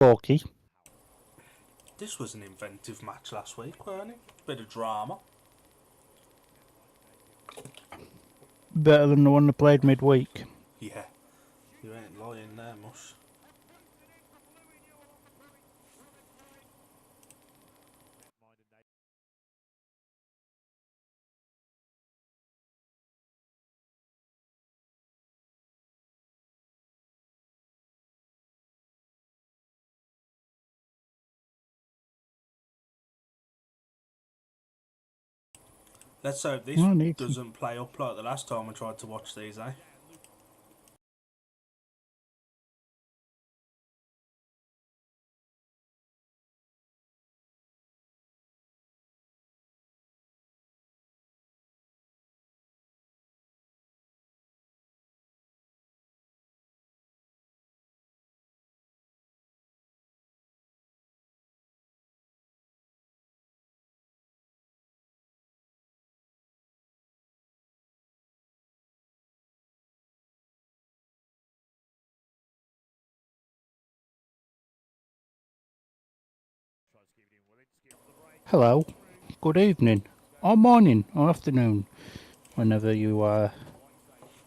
Porky. This was an inventive match last week, weren't it? Bit of drama. Better than the one that played midweek. Yeah, you ain't lying there, Mush. Let's hope this doesn't play up like the last time I tried to watch these, eh? Hello, good evening, or morning, or afternoon, whenever you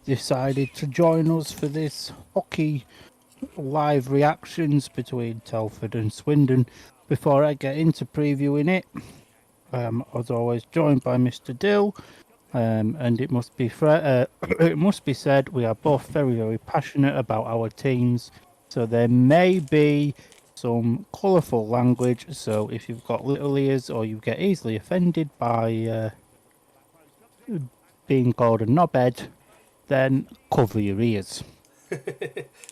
decided to join us for this hockey live reactions between Telford and Swindon. Before I get into previewing it, as always, joined by Mr. Dill, and it must be it must be said we are both very, very passionate about our teams, so there may be some colourful language, so if you've got little ears or you get easily offended by being called a knobhead, then cover your ears.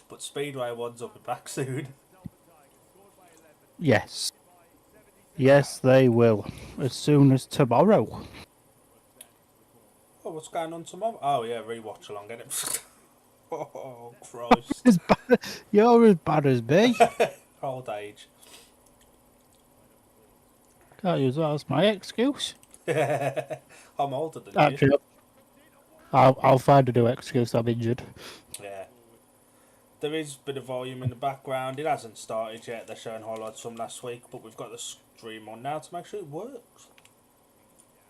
But Speedway ones will be back soon. Yes. Yes, they will. As soon as tomorrow. Oh, what's going on tomorrow? Oh yeah, rewatch along, get it? Oh, Christ. You're as bad as me. Old age. Can't use that as my excuse. I'm older than Actually, you. I'll find a new excuse. I'm injured. Yeah. There is a bit of volume in the background. It hasn't started yet. They're showing highlights from last week, but we've got the stream on now to make sure it works.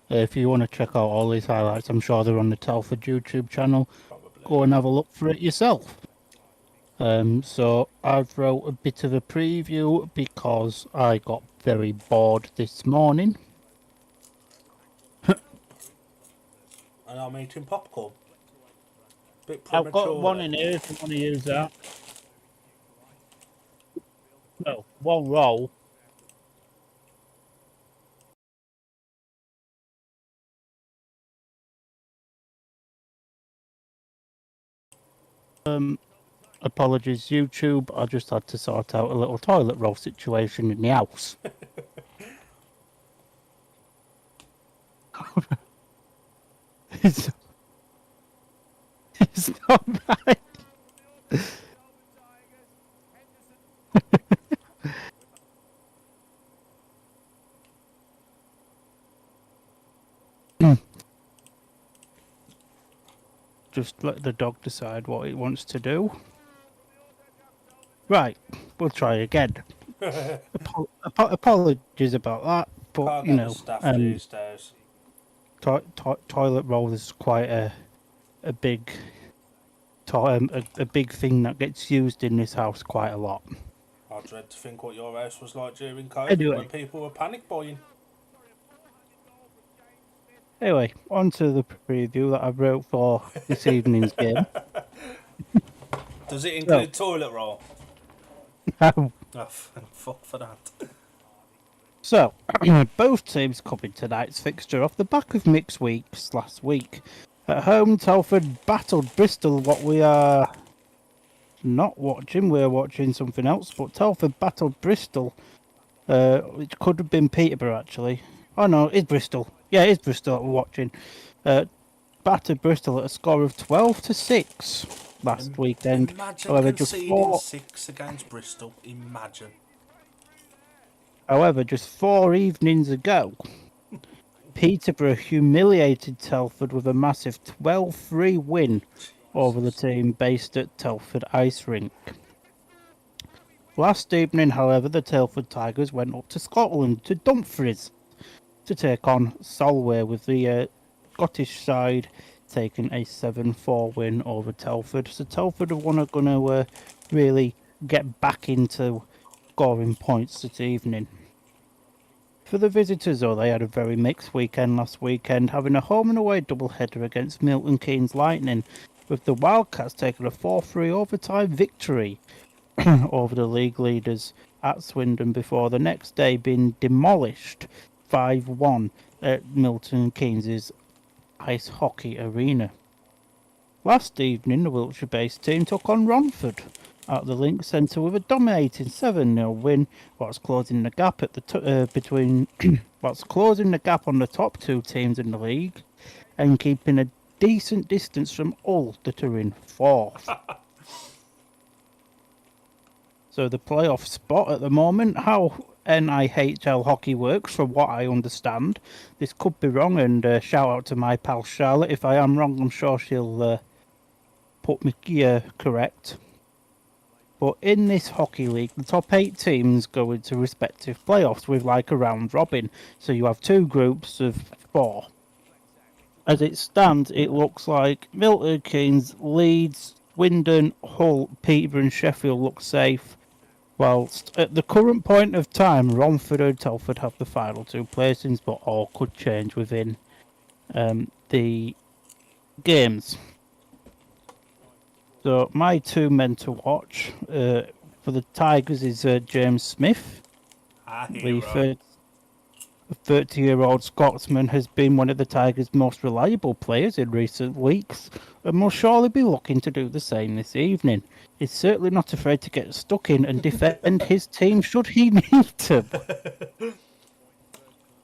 If you want to check out all these highlights, I'm sure they're on the Telford YouTube channel. Probably. Go and have a look for it yourself. So I've wrote a bit of a preview because I got very bored this morning. And I'm eating popcorn. Bit premature. I've got one in here if you want to use that. No, one roll. Apologies, YouTube. I just had to sort out a little toilet roll situation in the house. it's not right. Just let the dog decide what it wants to do. Right, we'll try again. Apologies about that, but Can't you get know, the staff these days. Toilet roll is quite a big a big thing that gets used in this house quite a lot. I dread to think what your house was like during COVID Anyway. when people were panic buying. Anyway, on to the preview that I wrote for this evening's game. Does it include toilet roll? No. Oh, fuck for that. So, both teams covered tonight's fixture off the back of mixed weeks last week. At home, Telford battled Bristol, what we are not watching. We're watching something else, but Telford battled Bristol, which could have been Peterborough, actually. Oh, no, it's Bristol. Yeah, it's Bristol that we're watching. Battered Bristol at a score of 12-6 last weekend. Imagine However, conceding 6 against Bristol. Imagine. However, just 4 evenings ago, Peterborough humiliated Telford with a massive 12-3 win over the team based at Telford Ice Rink. Last evening, however, the Telford Tigers went up to Scotland, to Dumfries, to take on Solway, with the Scottish side taking a 7-4 win over Telford. So Telford are going to really get back into scoring points this evening. For the visitors, though, they had a very mixed weekend last weekend, having a home and away doubleheader against Milton Keynes Lightning, with the Wildcats taking a 4-3 overtime victory over the league leaders at Swindon before the next day being demolished 5-1 at Milton Keynes' ice hockey arena. Last evening, the Wiltshire-based team took on Romford at the Link Centre with a dominating 7-0 win, whilst closing the gap at the whilst closing the gap on the top two teams in the league, and keeping a decent distance from Hull, that are in fourth. So the playoff spot at the moment, how NIHL hockey works, from what I understand, this could be wrong, and shout out to my pal Charlotte. If I am wrong, I'm sure she'll put me correct. But in this hockey league, the top 8 teams go into respective playoffs with like a round robin. So you have 2 groups of 4. As it stands, it looks like Milton Keynes, Leeds, Swindon, Hull, Peterborough and Sheffield look safe. Whilst at the current point of time, Romford and Telford have the final 2 placings, but all could change within the games. So my 2 men to watch for the Tigers is James Smith. The 30-year-old Scotsman has been one of the Tigers' most reliable players in recent weeks, and will surely be looking to do the same this evening. He's certainly not afraid to get stuck in and defend his team should he need to.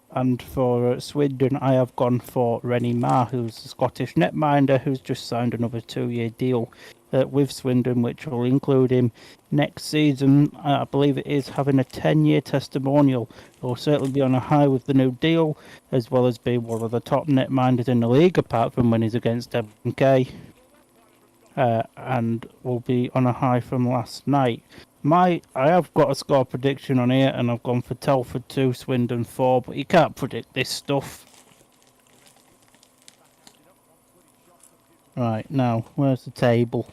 And for Swindon, I have gone for Rennie Marr, who's a Scottish netminder who's just signed another 2-year deal with Swindon, which will include him next season. I believe it is having a 10-year testimonial. He'll certainly be on a high with the new deal, as well as being one of the top netminders in the league, apart from when he's against MK. And will be on a high from last night. I have got a score prediction on here, and I've gone for Telford 2, Swindon 4, but you can't predict this stuff. Right, now, where's the table?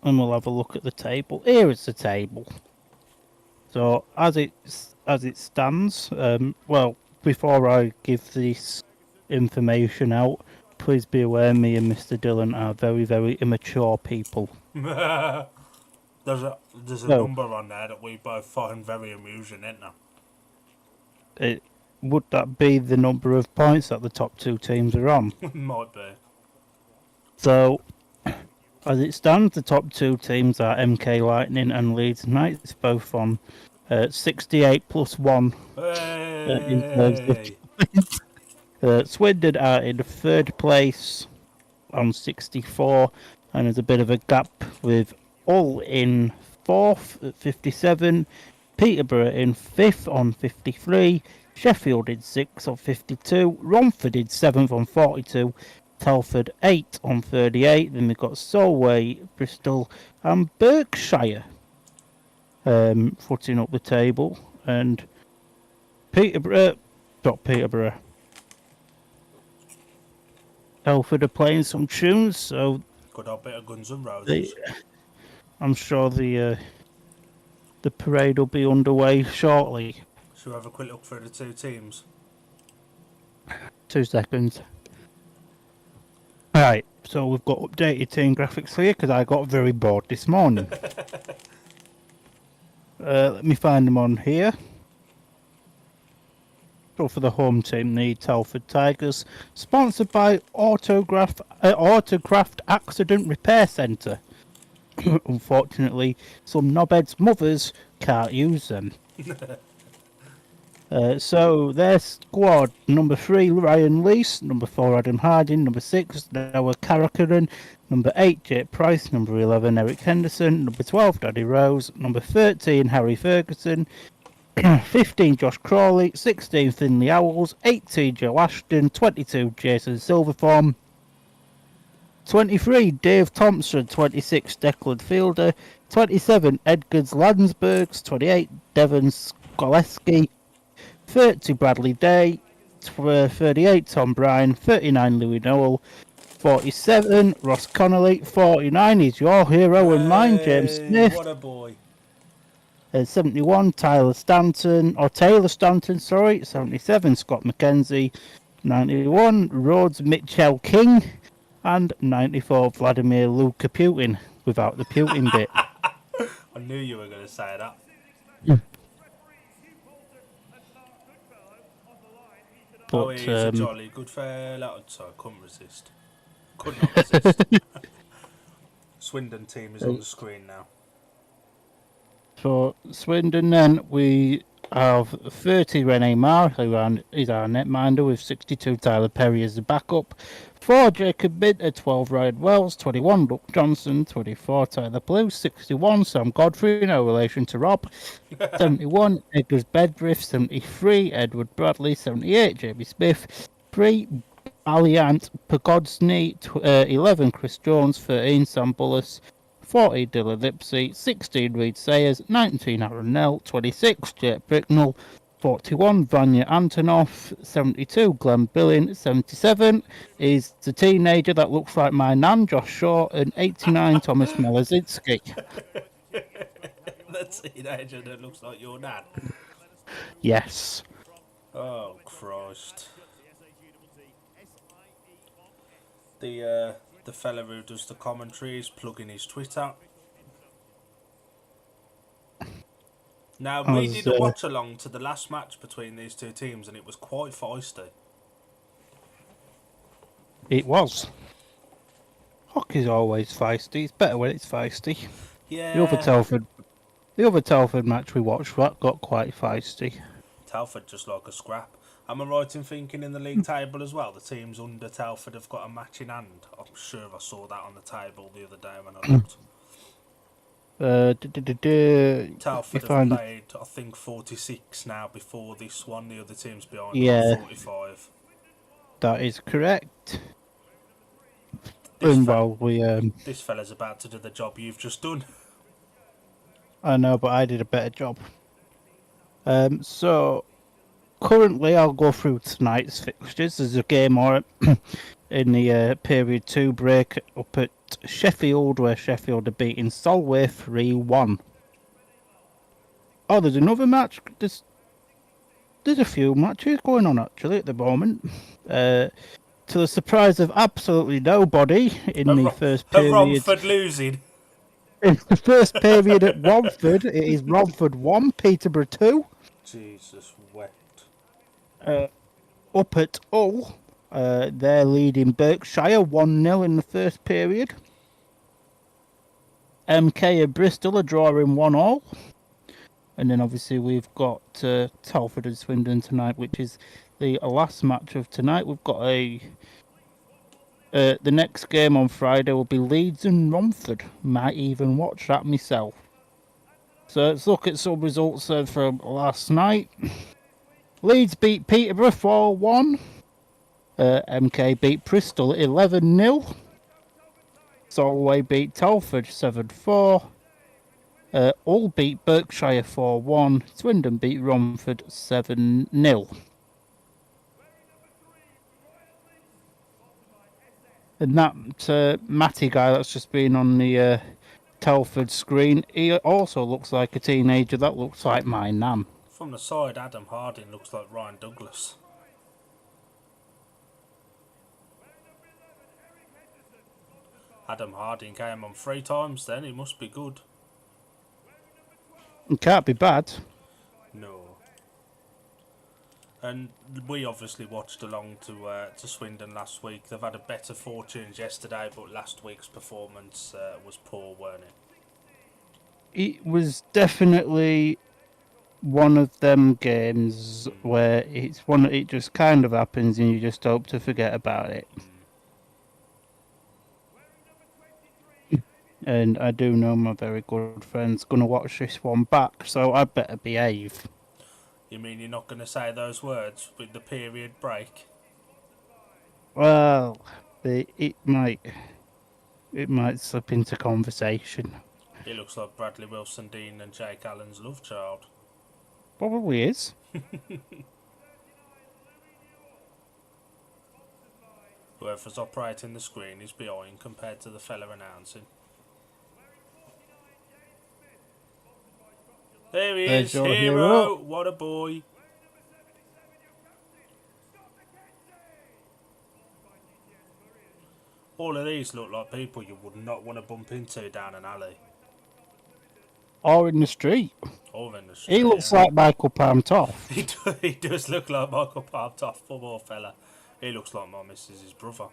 And we'll have a look at the table. Here is the table. So, as it stands, well, before I give this information out, please be aware me and Mr. Dillon are very, very immature people. There's a number on there that we both find very amusing, isn't there? Would that be the number of points that the top 2 teams are on? Might be. So, as it stands, the top 2 teams are MK Lightning and Leeds Knights, both on 68 plus 1. Hey! Swindon are in 3rd place on 64, and there's a bit of a gap with Hull in 4th at 57, Peterborough in 5th on 53, Sheffield in 6th on 52, Romford in 7th on 42, Telford 8th on 38, then we've got Solway, Bristol and Berkshire footing up the table, and Telford are playing some tunes, so good old bit of Guns N' Roses. I'm sure the parade will be underway shortly. Should we have a quick look through the 2 teams? 2 seconds. Right, so we've got updated team graphics here because I got very bored this morning. Let me find them on here. So for the home team, the Telford Tigers, sponsored by Autographed Accident Repair Centre. Unfortunately, some knobheads' mothers can't use them. So their squad: number 3, Ryan Leese; number 4, Adam Harding; number 6, Noah Carrickeren; number 8, Jake Price; number 11, Eric Henderson; number 12, Daddy Rose; number 13, Harry Ferguson; 15, Josh Crawley; 16, Finley Owls; 18, Joe Ashton; 22, Jason Silverform; 23, Dave Thompson. 26, Declan Fielder. 27, Edgar's Landsbergs. 28, Devon Skoleski. 30, Bradley Day. 38, Tom Bryan. 39, Louis Noel. 47, Ross Connolly. 49 is your hero and mine, James Hey, Smith. what a boy. 71, Taylor Stanton, sorry. 77, Scott McKenzie. 91, Rhodes Mitchell King. And 94, Vladimir Luka Putin, without the Putin bit. I knew you were going to say that. But, He's a jolly good fella. Sorry, I couldn't resist. Could not resist. Swindon team is on the screen now. For Swindon, then, we have 30 Rene Marr, who is our netminder, with 62 Tyler Perry as the backup. 4 Jacob Minter, 12 Ryan Wells, 21 Luke Johnson, 24 Tyler Blue, 61 Sam Godfrey, no relation to Rob, 71 Edgar's Bedriff, 73 Edward Bradley, 78 Jamie Smith, 3 Alliant Pogodsny, 11 Chris Jones, 13 Sam Bullis, 14 Dylan Lipsey, 16 Reed Sayers, 19 Aaron Nell, 26 Jake Bricknell, 41 Vanya Antonov, 72 Glenn Billing, 77 is the teenager that looks like my nan, Josh Shaw, and 89 Thomas Melazinski. The teenager that looks like your dad. Yes. Oh, Christ. The fella who does the commentary is plugging his Twitter. Now, we did a watch along to the last match between these two teams, and it was quite feisty. It was. Hockey's always feisty. It's better when it's feisty. Yeah. The other Telford match we watched got quite feisty. Telford just like a scrap. Am I right in thinking in the league table as well, the teams under Telford have got a match in hand? I'm sure I saw that on the table the other day when I looked. Telford have played, I think, 46 now before this one. The other team's behind on 45. That is correct. This fella's about to do the job you've just done. I know, but I did a better job. So currently, I'll go through tonight's fixtures. There's a game in the period 2 break up at Sheffield, where Sheffield are beating Solway 3-1. Oh, there's another match. There's a few matches going on actually at the moment. To the surprise of absolutely nobody in the first period. Romford losing. In the first period at Romford, it is Romford 1, Peterborough 2. Jesus wept. Up at Hull, they're leading Berkshire 1-0 in the first period. MK and Bristol are drawing 1-1. And then obviously we've got Telford and Swindon tonight, which is the last match of tonight. We've got the next game on Friday will be Leeds and Romford. Might even watch that myself. So let's look at some results from last night. Leeds beat Peterborough 4-1. MK beat Bristol 11-0. Solway beat Telford 7-4. Hull beat Berkshire 4-1. Swindon beat Romford 7-0. And that Matty guy that's just been on the Telford screen, he also looks like a teenager that looks like my nan. From the side, Adam Harding looks like Ryan Douglas. Adam Harding came on 3 times then, he must be good. It can't be bad. No. And we obviously watched along to Swindon last week. They've had a better fortunes yesterday, but last week's performance was poor, weren't it? It was definitely one of them games where it just kind of happens and you just hope to forget about it. And I do know my very good friend's going to watch this one back, so I better behave. You mean you're not going to say those words with the period break? Well, it might it might slip into conversation. He looks like Bradley Wilson Dean and Jake Allen's love child. Probably is. Whoever's operating the screen is behind compared to the fella announcing. There he There's is, your hero! hero. What a boy! All of these look like people you would not want to bump into down an alley. Or in the street. Or in the street. He looks like Michael Palmtoff. He does look like Michael Palmtoff, poor fella. He looks like my missus's brother.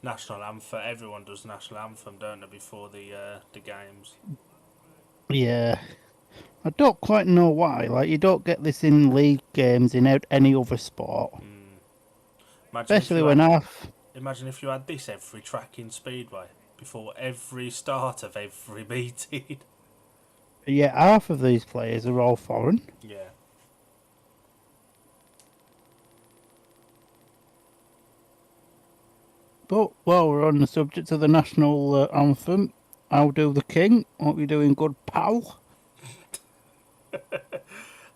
National anthem. Everyone does national anthem, don't they, before the games? Yeah. I don't quite know why. Like, you don't get this in league games in any other sport. Especially when Imagine if you had this every track in Speedway before every start of every meeting. Yeah, half of these players are all foreign. Yeah. But while we're on the subject of the national anthem, how do the king? Hope you're doing good, pal.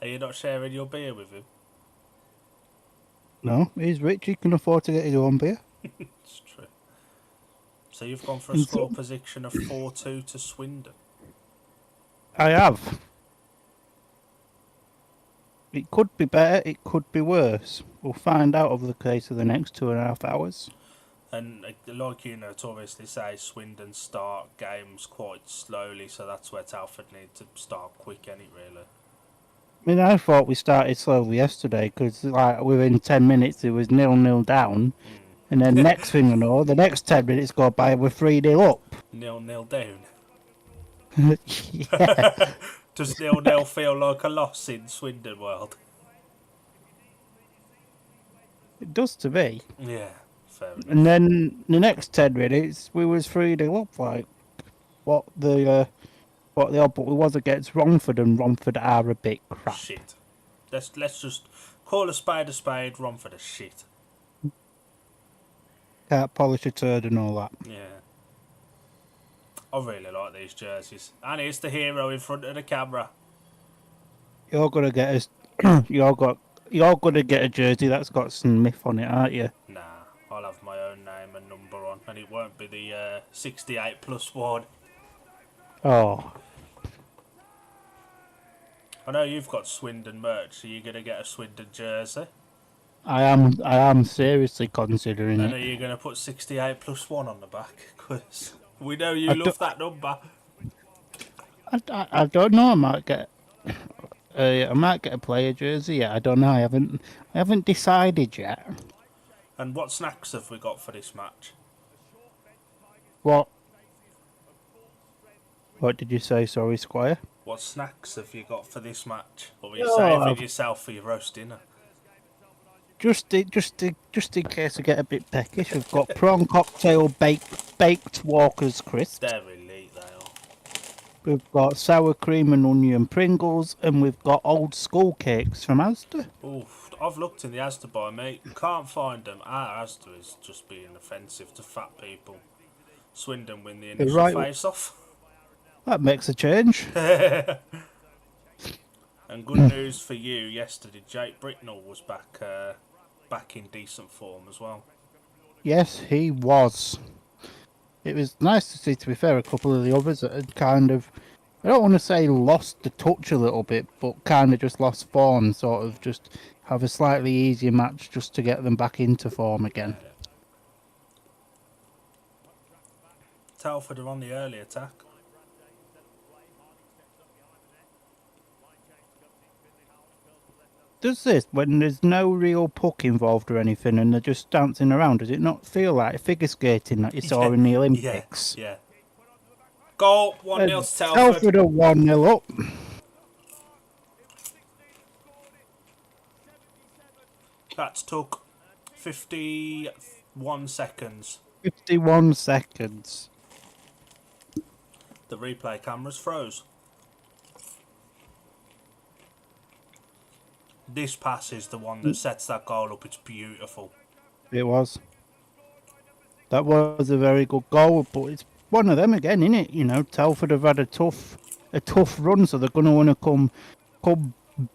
Are you not sharing your beer with him? No, he's rich. He can afford to get his own beer. It's true. So you've gone for a score position of 4-2 to Swindon. I have. It could be better. It could be worse. We'll find out over the course of the next 2.5 hours. And like you notoriously say, Swindon start games quite slowly, so that's where Telford need to start quick, ain't it, really? I mean, I thought we started slowly yesterday because, like, within 10 minutes it was 0-0 down, and then next thing I know, the next 10 minutes go by, we're 3-0 up. 0-0 down. Yeah, Does 0-0 feel like a loss in Swindon world? it does to me. Yeah, fair enough. And then the next 10 minutes, we was 3-0 up. Like, what the odd, but we was against Romford, and Romford are a bit crap. Shit. Let's just call a spade, Romford a shit. Can't polish a turd and all that. Yeah. I really like these jerseys. And it's the hero in front of the camera. You're gonna get a, you're gonna get a jersey that's got Smith on it, aren't you? Nah, I'll have my own name and number on, and it won't be the 68+1. Oh, I know you've got Swindon merch, so you're going to get a Swindon jersey. I am seriously considering And it. are you going to put 68+1 on the back? Because we know you love that number. I don't know. I might get a player jersey. Yeah, I don't know. I haven't decided yet. And what snacks have we got for this match? What did you say? Sorry, Squire. What snacks have you got for this match? Or are you saving yourself for your roast dinner? Just in case I get a bit peckish, we've got prawn cocktail baked Walker's crisps. They're elite, they are. We've got sour cream and onion Pringles, and we've got old school cakes from Asda. Oof, I've looked in the Asda by me, can't find them. Our Asda is just being offensive to fat people. Swindon win the initial face-off. That makes a change. And good news for you, yesterday Jake Bricknell was back in decent form as well. Yes, he was. It was nice to see, to be fair, a couple of the others that had kind of, I don't want to say lost the touch a little bit, but kind of just lost form, sort of just have a slightly easier match just to get them back into form again. Telford are on the early attack. Does this, when there's no real puck involved or anything and they're just dancing around, does it not feel like figure skating that you saw in the Olympics? Yeah. Goal, 1-0 to Telford. Telford are 1-0 up. That took 51 seconds. 51 seconds. The replay cameras froze. This pass is the one that sets that goal up. It's beautiful. It was. That was a very good goal, but it's one of them again, isn't it? You know, Telford have had a tough run, so they're going to want to come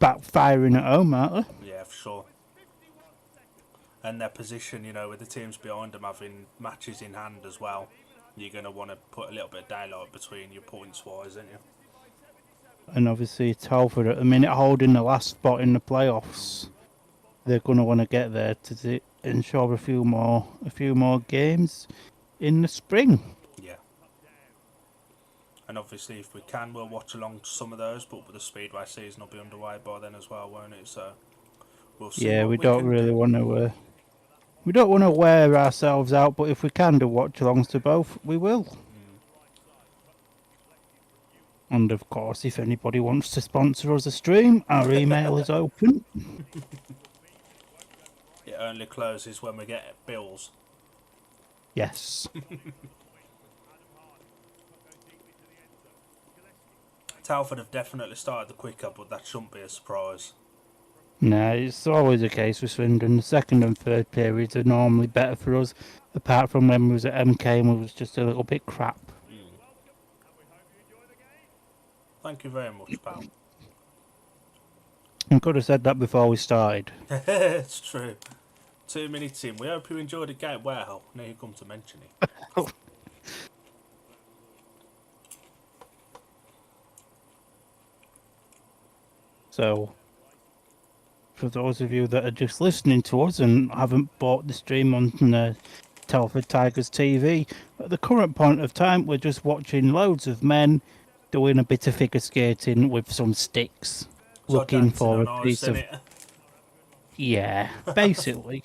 backfiring at home, aren't they? Yeah, for sure. And their position, you know, with the teams behind them having matches in hand as well, you're going to want to put a little bit of daylight between your points wise, aren't you? And obviously Telford at the minute holding the last spot in the playoffs. They're going to want to get there to ensure a few more games in the spring. Yeah. And obviously, if we can, we'll watch along some of those. But with the Speedway season, will be underway by then as well, won't it? So we'll see. Yeah, what we we don't can really do. want to. We don't want to wear ourselves out, but if we can do watch-alongs to both, we will. And of course, if anybody wants to sponsor us a stream, our email is open. It only closes when we get bills. Yes. Telford have definitely started the quicker, but that shouldn't be a surprise. No, it's always the case with Swindon. The second and third periods are normally better for us, apart from when we was at MK and we was just a little bit crap. Thank you very much, pal. I could have said that before we started. It's true. 2 minutes in. We hope you enjoyed the game. Well, now you come to mention it. So, for those of you that are just listening to us and haven't bought the stream on Telford Tigers TV, at the current point of time, we're just watching loads of men doing a bit of figure skating with some sticks, So looking dancing for on a ice, piece of... innit? Yeah, basically.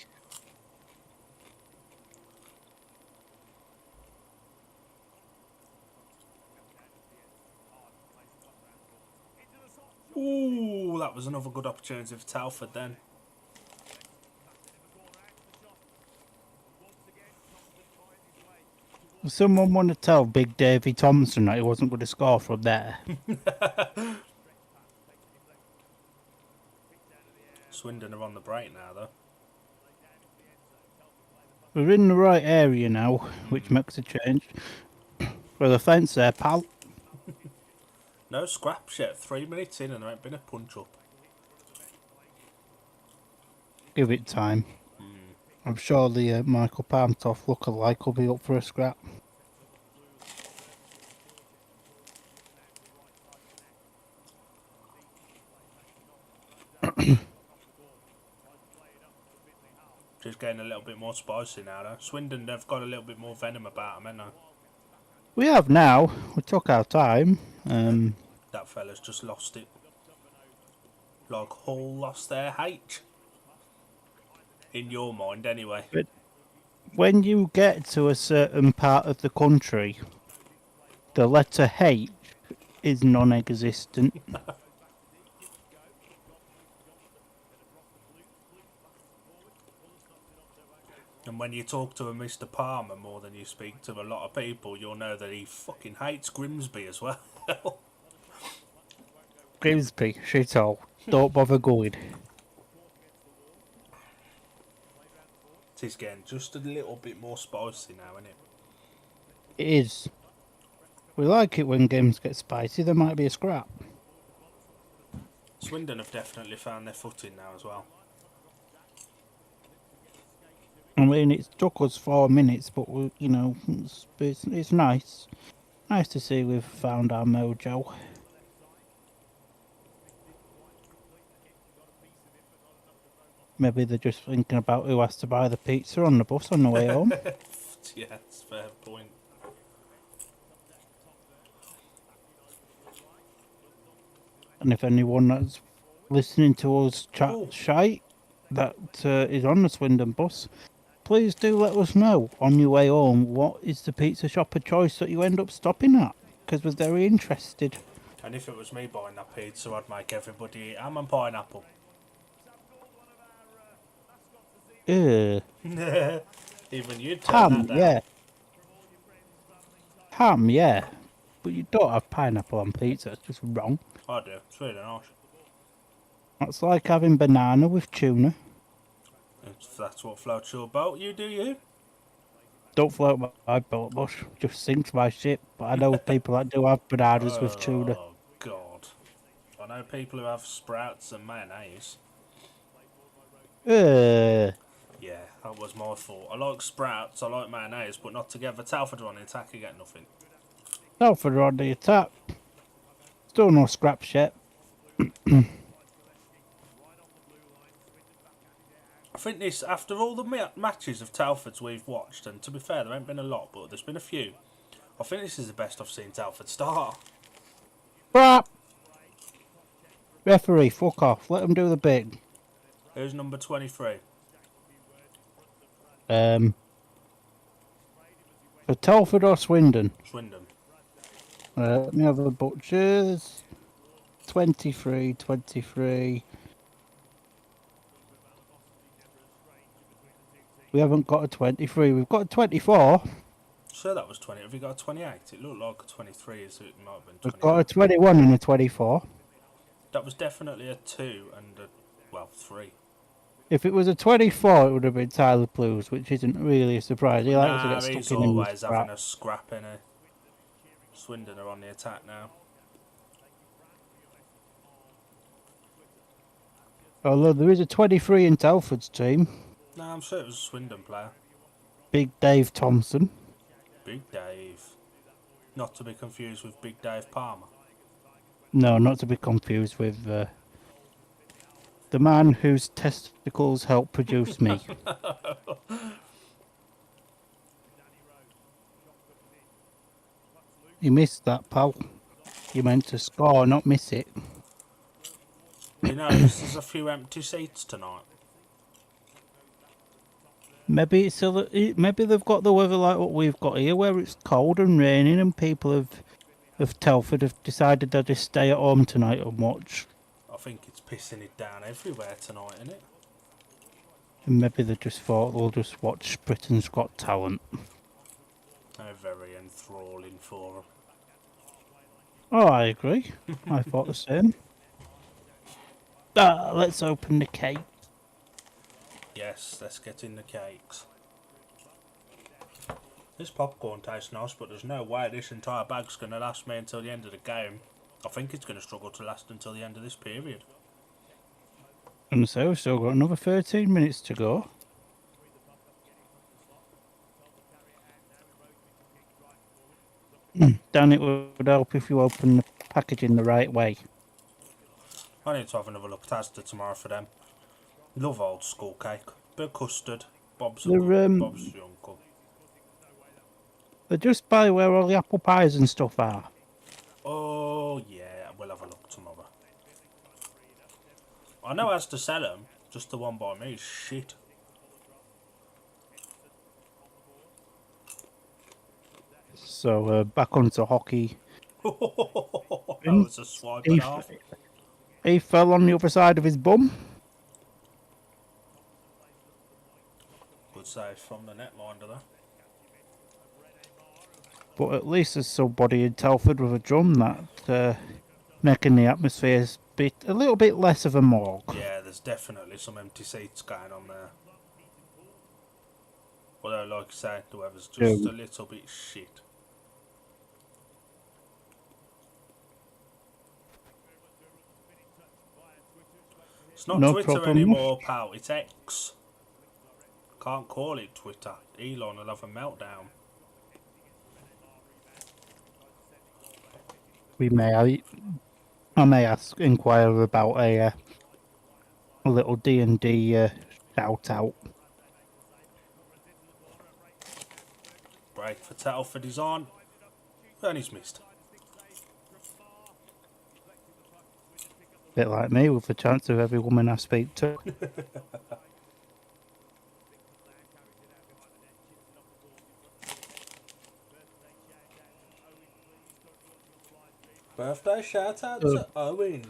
Ooh, that was another good opportunity for Telford then. Someone want to tell Big Davy Thompson that he wasn't going to score from there. Swindon are on the break now, though. We're in the right area now, which makes a change. For the fence there, pal. No scraps yet. 3 minutes in and there ain't been a punch up. Give it time. I'm sure the Michael Palmtoff lookalike will be up for a scrap. Just getting a little bit more spicy now, though. Swindon, they've got a little bit more venom about them, haven't they? We have now. We took our time. That fella's just lost it. Like Hull lost their H. In your mind, anyway. But when you get to a certain part of the country, the letter H is non-existent. And when you talk to a Mr. Palmer more than you speak to a lot of people, you'll know that he fucking hates Grimsby as well. Grimsby, shithole. Don't bother going. It is getting just a little bit more spicy now, isn't it? It is. We like it when games get spicy. There might be a scrap. Swindon have definitely found their footing now as well. I mean, it took us 4 minutes, but we, you know, it's nice. Nice to see we've found our mojo. Maybe they're just thinking about who has to buy the pizza on the bus on the way home. Yeah, that's a fair point. And if anyone that's listening to us chat shite that is on the Swindon bus, please do let us know on your way home what is the pizza shop of choice that you end up stopping at, because we're very interested. And if it was me buying that pizza, I'd make everybody eat ham and pineapple. Ugh. Even you'd turn Ham, that down. yeah. Ham, yeah. But you don't have pineapple on pizza, it's just wrong. I do. It's really nice. It's like having banana with tuna. If that's what floats your boat, you do you. Don't float my boat much, just sinks my ship. But I know people that do have bananas with tuna. Oh, God. I know people who have sprouts and mayonnaise. Yeah, that was my fault. I like sprouts, I like mayonnaise, but not together. Telford are on the attack, you get nothing. Telford are on the attack. Still no scraps yet. I think this, after all the matches of Telford's we've watched, and to be fair, there ain't been a lot, but there's been a few. I think this is the best I've seen Telford start. Crap! Referee, fuck off. Let them do the bit. Who's number 23? For Telford or Swindon? Swindon. Let me have the butchers. 23. We haven't got a 23. We've got a 24. Sure, that was 20. Have you got a 28? It looked like a 23, so it might have been 28. We've got a 21 and a 24. That was definitely a 2 and a, 3. If it was a 24, it would have been Tyler Blues, which isn't really a surprise. He likes to get He's stuck in always the having a scrap in it. Swindon are on the attack now. Although there is a 23 in Telford's team. No, I'm sure it was a Swindon player. Big Dave Thompson. Big Dave. Not to be confused with Big Dave Palmer. No, not to be confused with the man whose testicles helped produce me. You missed that, pal. You meant to score, not miss it. You know, there's a few empty seats tonight. Maybe maybe they've got the weather like what we've got here, where it's cold and raining, and people of Telford have decided they'll just stay at home tonight and watch. I think it's pissing it down everywhere tonight, isn't it? And maybe they just thought they'll just watch Britain's Got Talent. They're very enthralling for them. Oh, I agree. I thought the same. Let's open the cake. Yes, let's get in the cakes. This popcorn tastes nice, but there's no way this entire bag's going to last me until the end of the game. I think it's going to struggle to last until the end of this period. And so we've still got another 13 minutes to go. Dan, it would help if you open the packaging the right way. I need to have another look at Asda tomorrow for them. Love old school cake. Bit of custard. Bob's your uncle. They're just by where all the apple pies and stuff are. Oh, yeah, we'll have a look tomorrow. I know Asda sell them, just the one by me is shit. So, back onto hockey. That was a swipe and a half. He fell on the other side of his bum. Good save from the netminder there. But at least there's somebody in Telford with a drum that making the atmosphere a little bit less of a morgue. Yeah, there's definitely some empty seats going on there. Although, like I say, the weather's just a little bit shit. It's not Twitter anymore, pal. It's X. Can't call it Twitter. Elon will have a meltdown. I may inquire about a little D&D shout out. Break for Telford is on. And he's missed. Bit like me, with the chance of every woman I speak to. Birthday shout out to Owen.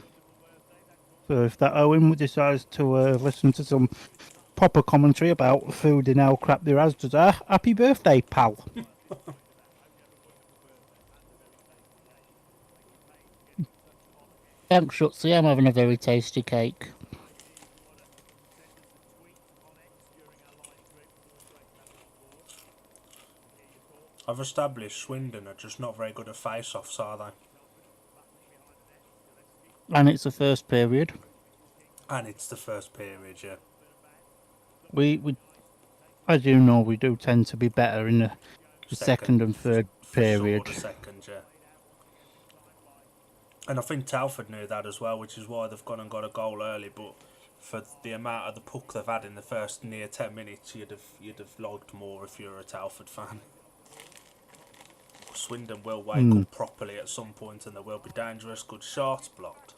So if that Owen decides to listen to some proper commentary about food and how crap their Asdas are, happy birthday, pal. Thanks, Shutsy. I'm having a very tasty cake. I've established Swindon are just not very good at face-offs, are they? And it's the first period. And it's the first period, yeah. We as you know, we do tend to be better in the second and third For sure, period. the second, yeah. And I think Telford knew that as well, which is why they've gone and got a goal early. But for the amount of the puck they've had in the first near 10 minutes, you'd have logged more if you're a Telford fan. Swindon will wake up properly at some point, and there will be dangerous. Good shots blocked.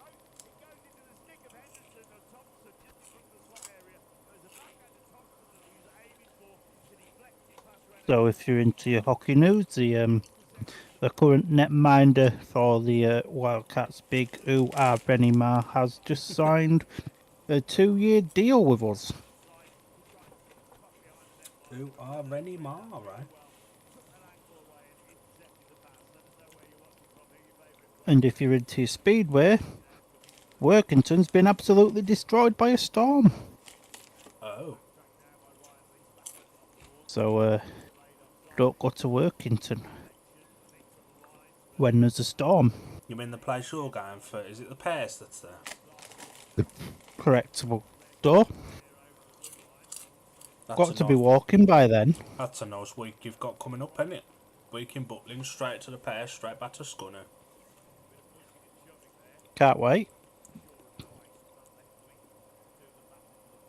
So if you're into your hockey news, the current netminder for the Wildcats big Rennie Ma has just signed a 2-year deal with us. Who are Rennie Ma, right? And if you're into your speedway, Workington's been absolutely destroyed by a storm. Oh. So don't go to Workington when there's a storm. You mean the place you're going for? Is it the Pairs that's there? Correctable door. That's Got to be walking by then. That's a nice week you've got coming up, isn't it? Week in Butlin, straight to the Pairs, straight back to Scunner. Can't wait.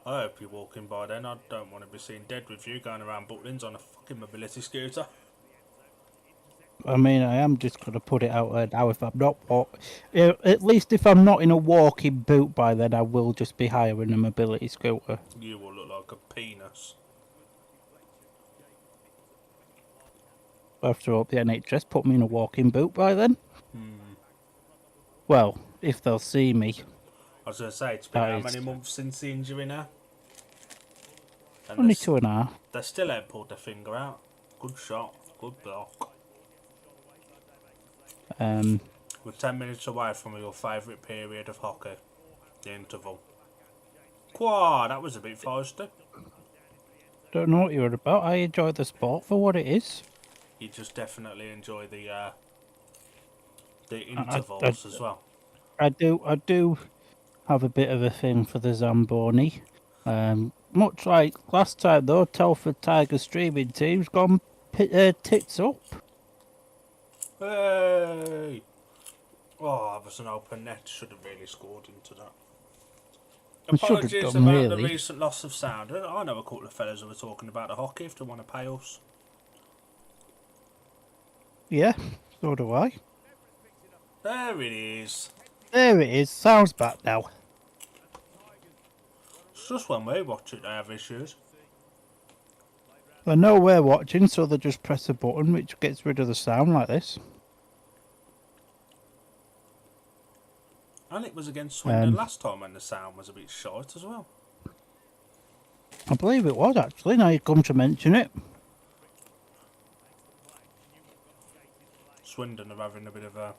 I hope you're walking by then. I don't want to be seen dead with you going around Butlins on a fucking mobility scooter. I mean, I am just going to put it out there now. If I'm not at least if I'm not in a walking boot by then, I will just be hiring a mobility scooter. You will look like a penis. I have to hope the NHS put me in a walking boot by then. Well, if they'll see me. I was going to say, it's been how many months since the injury now? And Only 2.5. They still ain't pulled their finger out. Good shot, good block. We're 10 minutes away from your favourite period of hockey, the interval. Quah, that was a bit feisty. Don't know what you're about. I enjoy the sport for what it is. You just definitely enjoy the intervals as well. I do have a bit of a thing for the Zamboni. Much like last time though, Telford Tiger streaming team's gone tits up. Hey! Oh, that was an open net. Should have really scored into that. Apologies about the recent loss of sound. I know a couple of fellas who were talking about the hockey if they want to pay us. Yeah, so do I. There it is. There it is. Sounds back now. It's just when we watch it they have issues. They know we're watching, so they just press a button which gets rid of the sound like this. And it was against Swindon last time when the sound was a bit short as well. I believe it was actually, now you come to mention it. Swindon are having a bit of a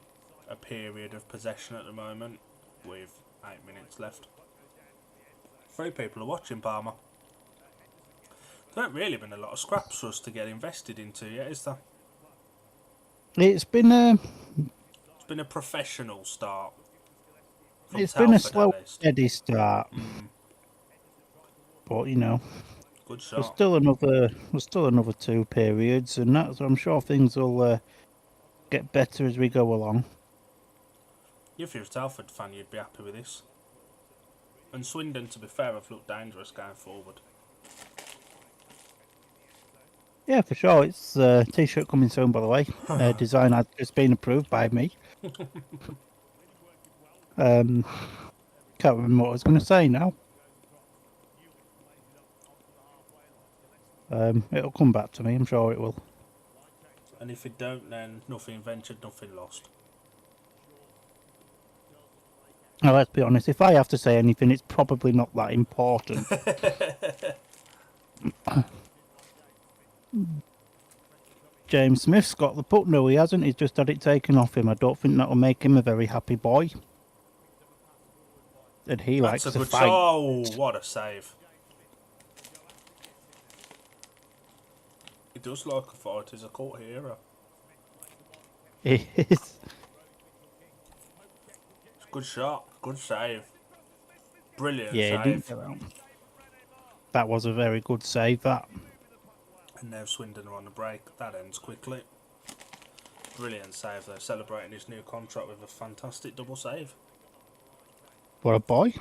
period of possession at the moment with 8 minutes left. 3 people are watching, Palmer. There haven't really been a lot of scraps for us to get invested into yet, is there? It's been a professional start. It's been a slow, steady start. But you know, good shot. There's still another 2 periods, and that's I'm sure things will get better as we go along. If you're a Telford fan, you'd be happy with this. And Swindon, to be fair, have looked dangerous going forward. Yeah, for sure. It's t-shirt coming soon, by the way. Design has just been approved by me. Can't remember what I was going to say now. It'll come back to me, I'm sure it will. And if it don't, then nothing ventured, nothing lost. Now, let's be honest, if I have to say anything, it's probably not that important. James Smith's got the puck. No, he hasn't. He's just had it taken off him. I don't think that'll make him a very happy boy. And he likes to fight. Oh, what a save. He does like a fight. He's a cult hero. It is. Good shot. Good save. Brilliant Yeah, he didn't save. get that. That was a very good save, that. And now Swindon are on the break. That ends quickly. Brilliant save though. Celebrating his new contract with a fantastic double save. What a boy.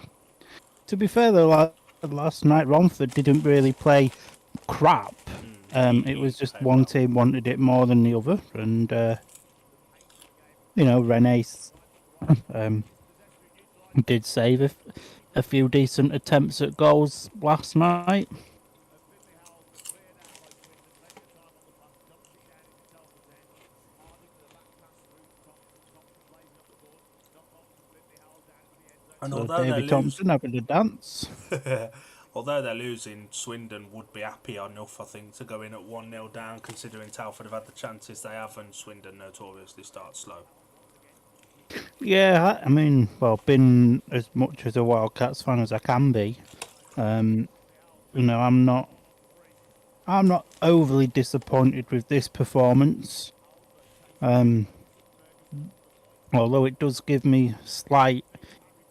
To be fair, though, last night Romford didn't really play crap. It was just Played one well. team wanted it more than the other. And, you know, Rene did save a few decent attempts at goals last night. And So although they're Davy Thompson having a dance. although they're losing, Swindon would be happy enough, I think, to go in at 1-0 down, considering Telford have had the chances they have, and Swindon notoriously start slow. Yeah, I mean, well, been as much as a Wildcats fan as I can be. You know, I'm not overly disappointed with this performance. Although it does give me slight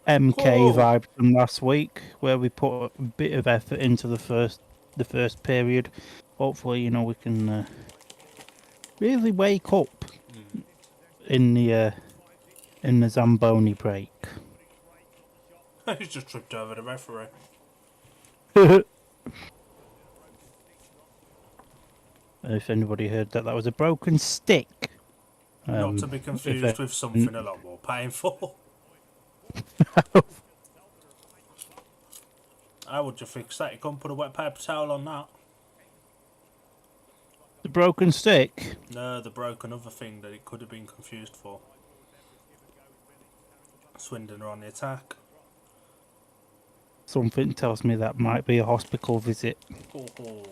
MK Oh! vibes from last week, where we put a bit of effort into the first period. Hopefully, you know, we can really wake up in the Zamboni break. He's just tripped over the referee. If anybody heard that, that was a broken stick. Not to be confused with something a lot more painful. How would you fix that? You can't put a wet paper towel on that. The broken stick. No, the broken other thing that it could have been confused for. Swindon are on the attack. Something tells me that might be a hospital visit. Oh.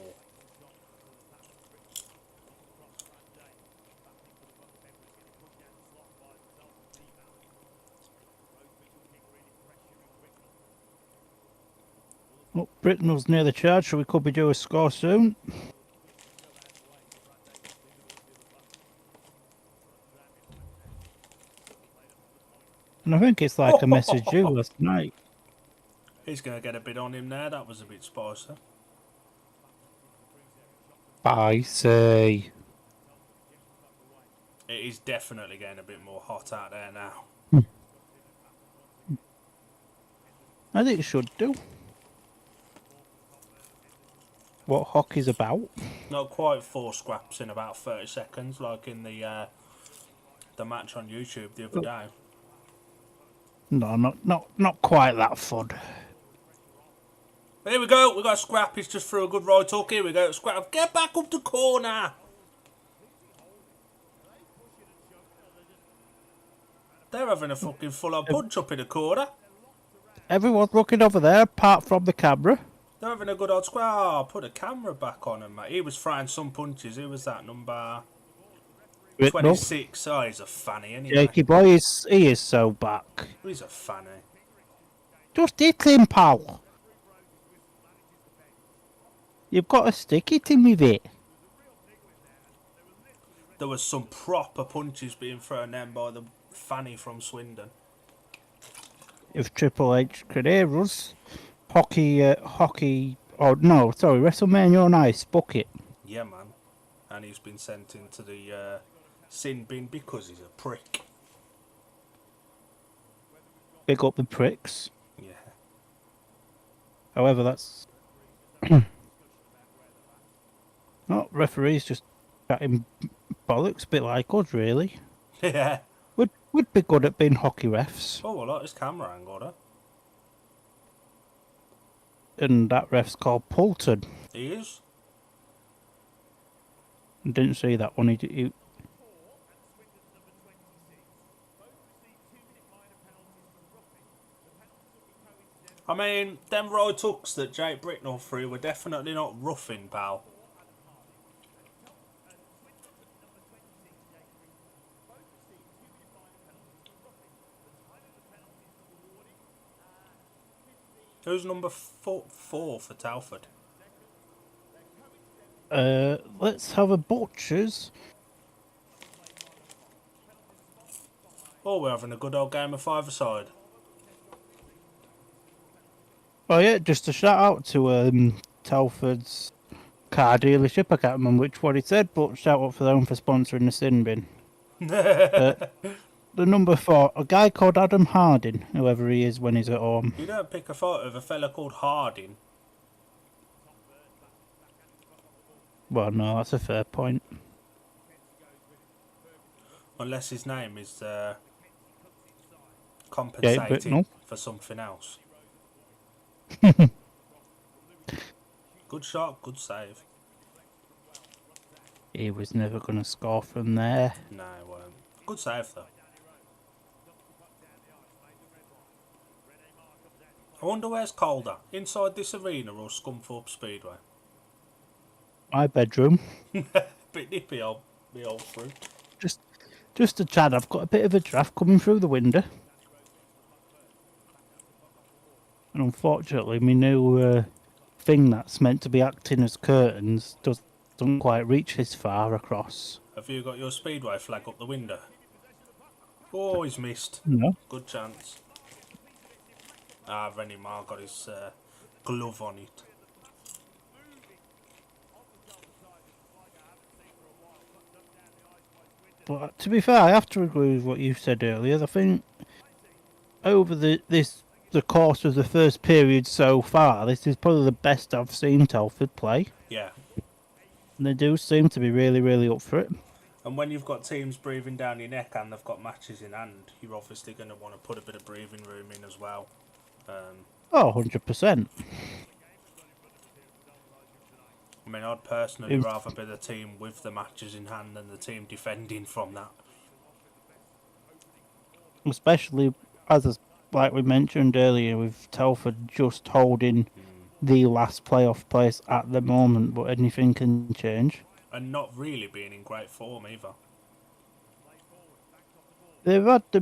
Oh, Brittenell's near the charge, so we could be due a score soon. And I think it's like a message you last night. He's going to get a bit on him there. That was a bit spicy. Spicy. It is definitely getting a bit more hot out there now. I think it should do. What hockey's about. Not quite 4 scraps in about 30 seconds, like in the match on YouTube the other day. No, not quite that fun. Here we go. We got a scrap. He's just threw a good right hook. Here we go. Scrap. Get back up the corner. They're having a fucking full-on punch up in the corner. Everyone's looking over there, apart from the camera. They're having a good old square. Oh, put a camera back on him, mate. He was throwing some punches. Who was that? Number 26. Oh, he's a fanny anyway. Jakey boy, he is so back. He's a fanny. Just hit him, pal. You've got to stick it in with it. There was some proper punches being thrown then by the fanny from Swindon. If Triple H could hear us, hockey. Oh no, sorry, WrestleMania on Ice. Book it. Yeah, man. And he's been sent into the sin bin because he's a prick. Big up the pricks. Yeah. However, that's. Oh, referees just chatting bollocks, a bit like us, really. Yeah. We'd be good at being hockey refs. Oh, I like his camera angle, huh? And that ref's called Poulton. He is. Didn't see that one. He I mean, them right hooks that Jake Britnell threw were definitely not roughing, pal. Who's number 4 for Telford? Let's have a butcher's. Oh, we're having a good old game of five-a-side. Oh yeah, just a shout out to Telford's car dealership. I can't remember which one he said, but shout out for them for sponsoring the sin bin. The number 4, a guy called Adam Harding, whoever he is when he's at home. You don't pick a fight with a fella called Harding. Well, no, that's a fair point. Unless his name is Yeah, compensating but no. for something else. Good shot, good save. He was never going to score from there. No, he won't. Good save though. I wonder where's colder, inside this arena or Scunthorpe Speedway? My bedroom. Bit nippy, old fruit. Just a tad. I've got a bit of a draft coming through the window. And unfortunately, my new thing that's meant to be acting as curtains doesn't quite reach this far across. Have you got your Speedway flag up the window? Oh, he's missed. No. Good chance. Ah, Rennie Marr got his glove on it. But to be fair, I have to agree with what you said earlier. I think over the course of the first period so far, this is probably the best I've seen Telford play. Yeah. And they do seem to be really, really up for it. And when you've got teams breathing down your neck and they've got matches in hand, you're obviously going to want to put a bit of breathing room in as well. Oh, 100%. I mean, I'd personally rather be the team with the matches in hand than the team defending from that. Especially, like we mentioned earlier, with Telford just holding the last playoff place at the moment, but anything can change. And not really being in great form either. They've had the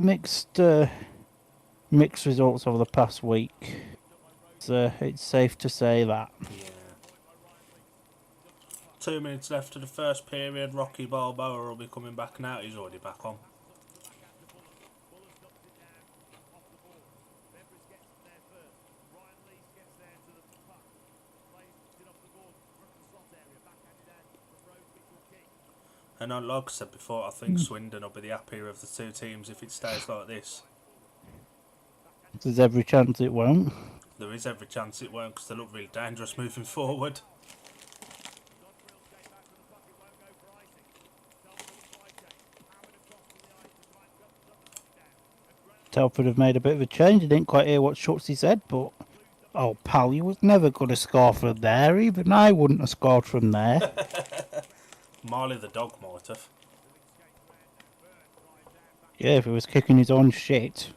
mixed results over the past week. So it's safe to say that. Yeah. 2 minutes left of the first period. Rocky Balboa will be coming back now. He's already back on. And like I said before, I think Swindon will be the happier of the two teams if it stays like this. There's every chance it won't. There is every chance it won't because they look really dangerous moving forward. Telford have made a bit of a change. I didn't quite hear what Schutsy said, but oh, pal, you was never going to score from there. Even I wouldn't have scored from there. Marley the dog might have. Yeah, if he was kicking his own shit.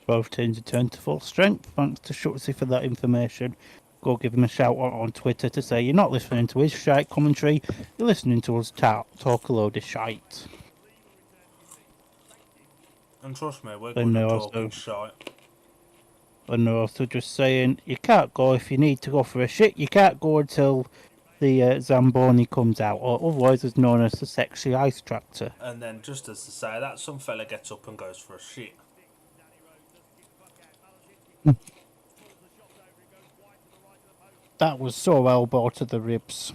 Both teams returned to full strength. Thanks to Schutsy for that information. Go give him a shout out on Twitter to say you're not listening to his shite commentary, you're listening to us talk a load of shite. And trust me, we're good at talking shite. And they're also just saying you can't go if you need to go for a shit. You can't go until the Zamboni comes out, or otherwise it's known as the sexy ice tractor. And then just as to say that, some fella gets up and goes for a shit. That was so elbow to the ribs.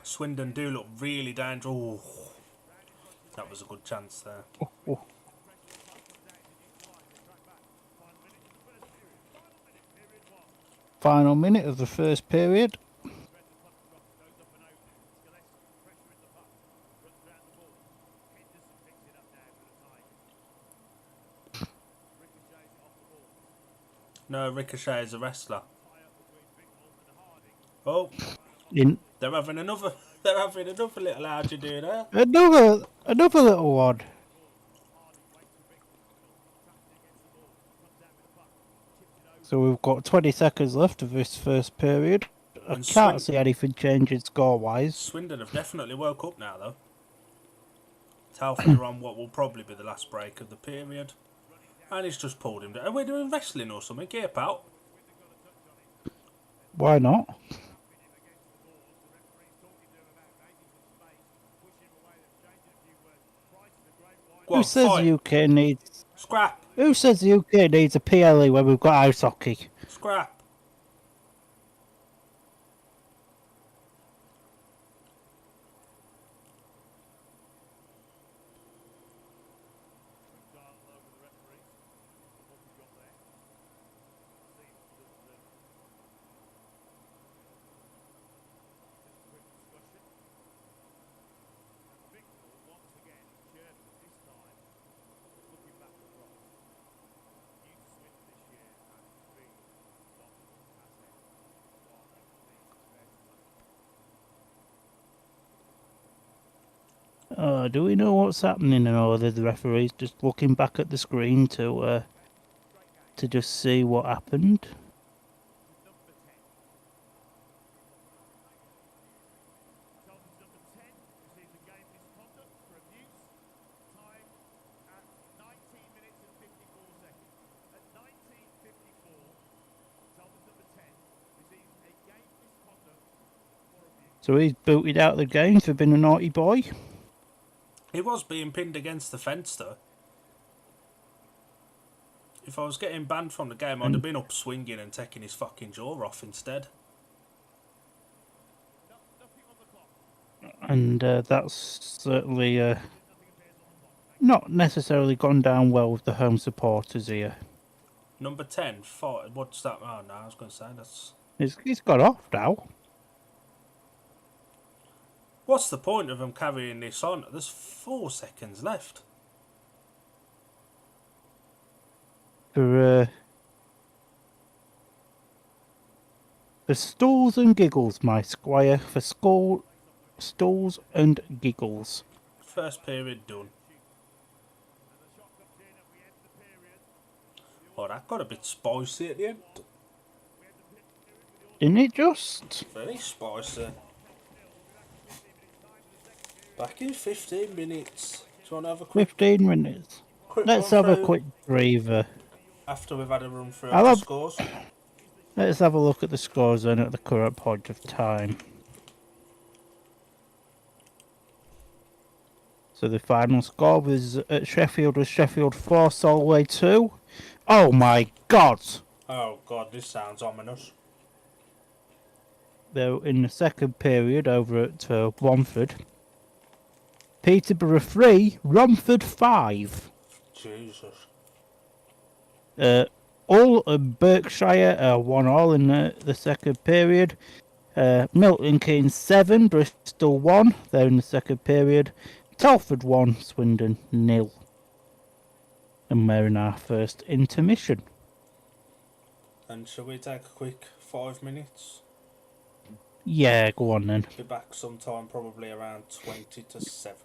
Swindon do look really dangerous. Ooh, that was a good chance there. Oh. Final minute of the first period. No, Ricochet is a wrestler. Oh, they're having another little how'd you do there? Another little one. So we've got 20 seconds left of this first period. I And can't see anything changing score-wise. Swindon have definitely woke up now, though. Telford are on what will probably be the last break of the period. And he's just pulled him down. Are we doing wrestling or something? Here, pal. Why not? Go Who on, says fight. the UK needs... Scrap. Who says the UK needs a PLE when we've got ice hockey? Scrap. Do we know what's happening, or are the referees just looking back at the screen to just see what happened? So he's booted out of the game for being a naughty boy. He was being pinned against the fence, though. If I was getting banned from the game, I'd have been up swinging and taking his fucking jaw off instead. And that's certainly not necessarily gone down well with the home supporters here. Number 10, fight. What's that? Oh, no, I was going to say that's... He's got off now. What's the point of him carrying this on? There's 4 seconds left. For stalls and giggles, my squire. For stalls and giggles. First period done. Oh, that got a bit spicy at the end. Didn't it just? Very spicy. Back in 15 minutes. Do you want to have a quick 15 minutes. Let's run have a through quick breather. after we've had a run through of the scores? Let's have a look at the scores then at the current point of time. So the final score was at Sheffield 4, Solway 2. Oh my god! Oh god, this sounds ominous. Though in the second period over at Romford. Peterborough 3, Romford 5. Jesus. All Berkshire 1-1 in the second period. Milton Keynes 7, Bristol 1. There in the second period. Telford 1, Swindon 0. And we're in our first intermission. And shall we take a quick 5 minutes? Yeah, go on then. Be back sometime probably around 20 to 7.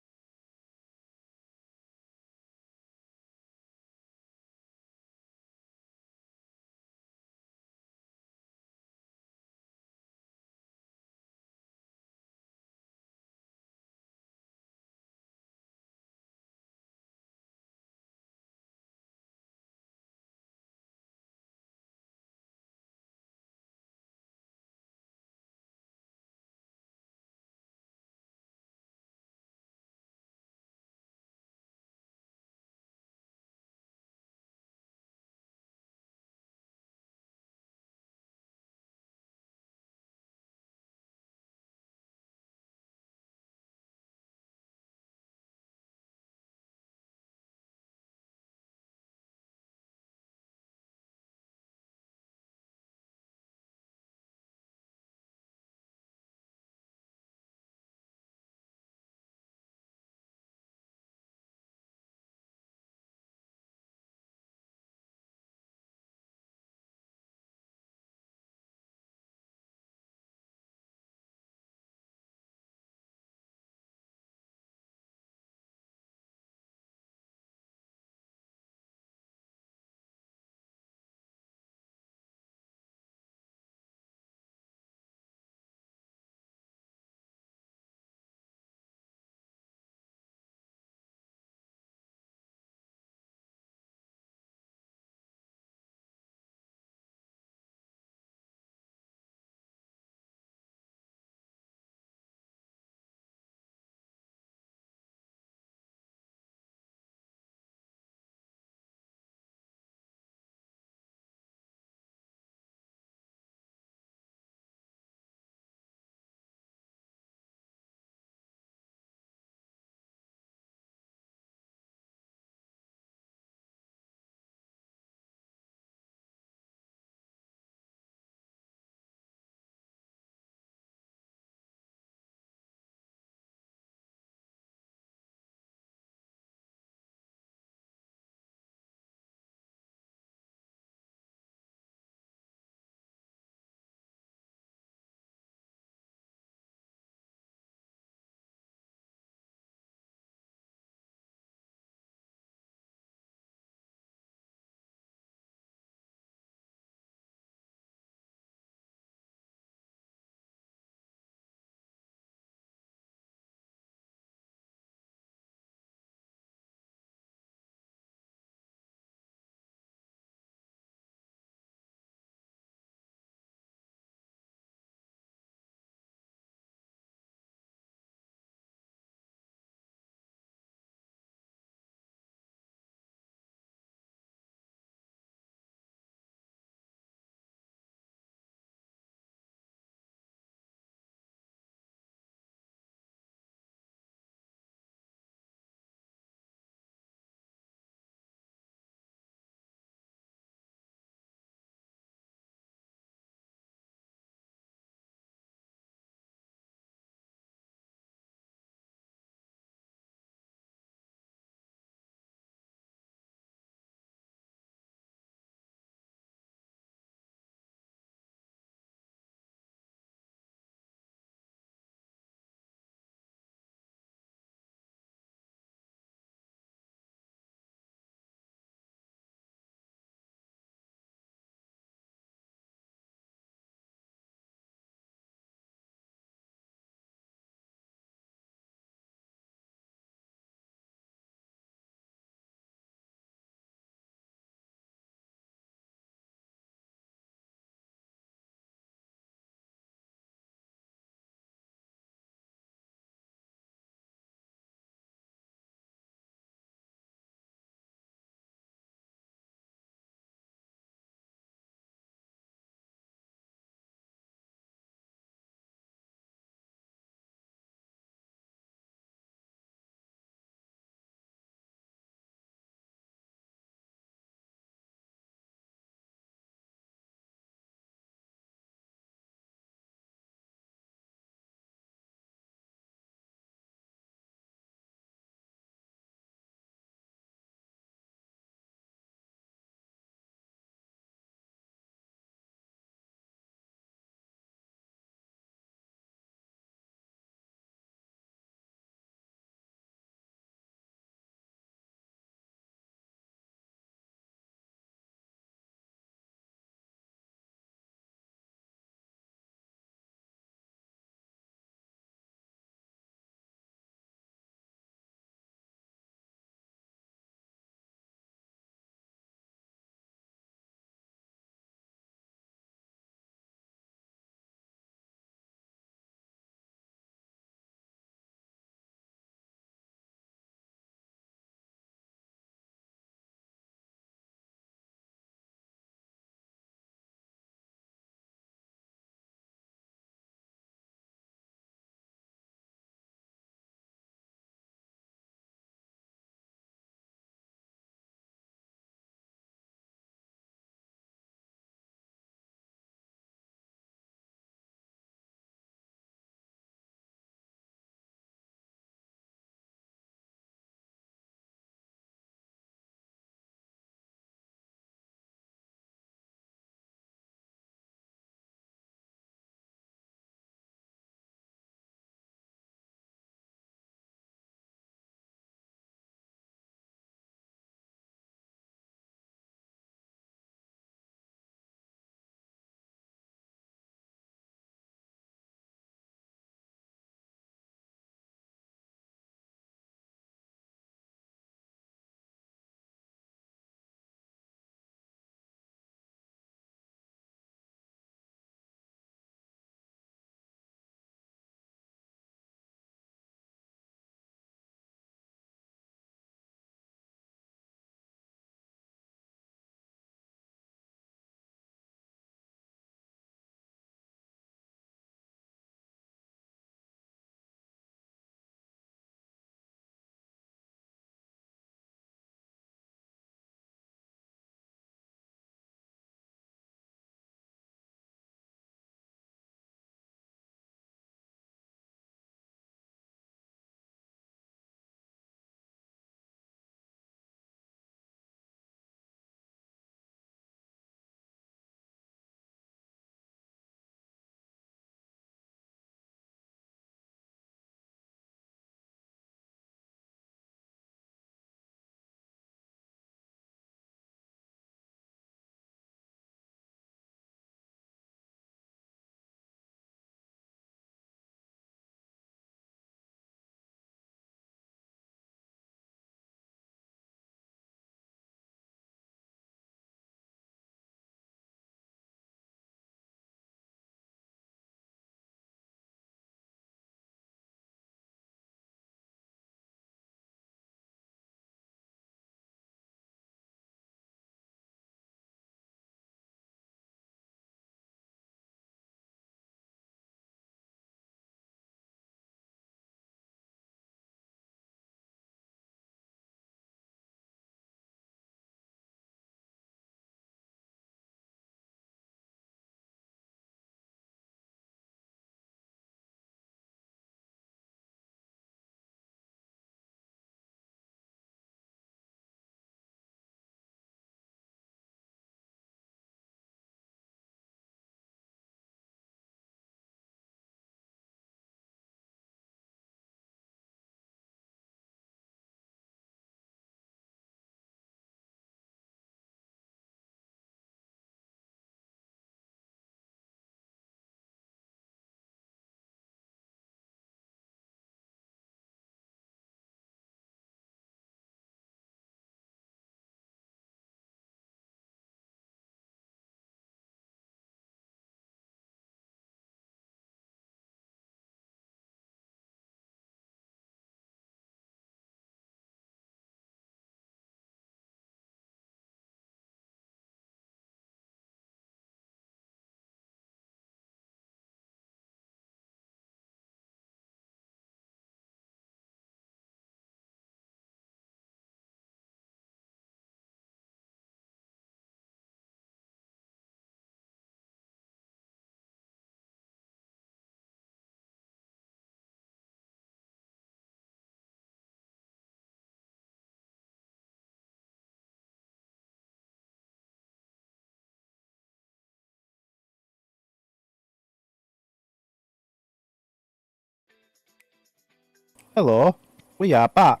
Hello, we are back.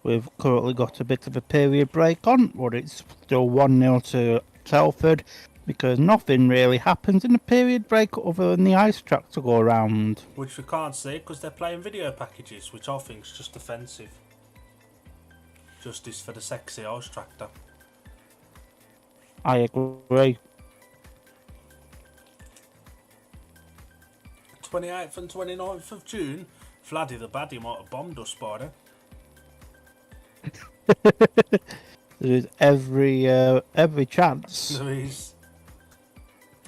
We've currently got a bit of a period break on, but it's still 1-0 to Telford because nothing really happens in a period break other than the ice track to go around. Which we can't see because they're playing video packages, which I think's just offensive. Justice for the sexy ice tractor. I agree. 28th and 29th of June, Vladdy the Baddie might have bombed us by then. There's every chance. There is.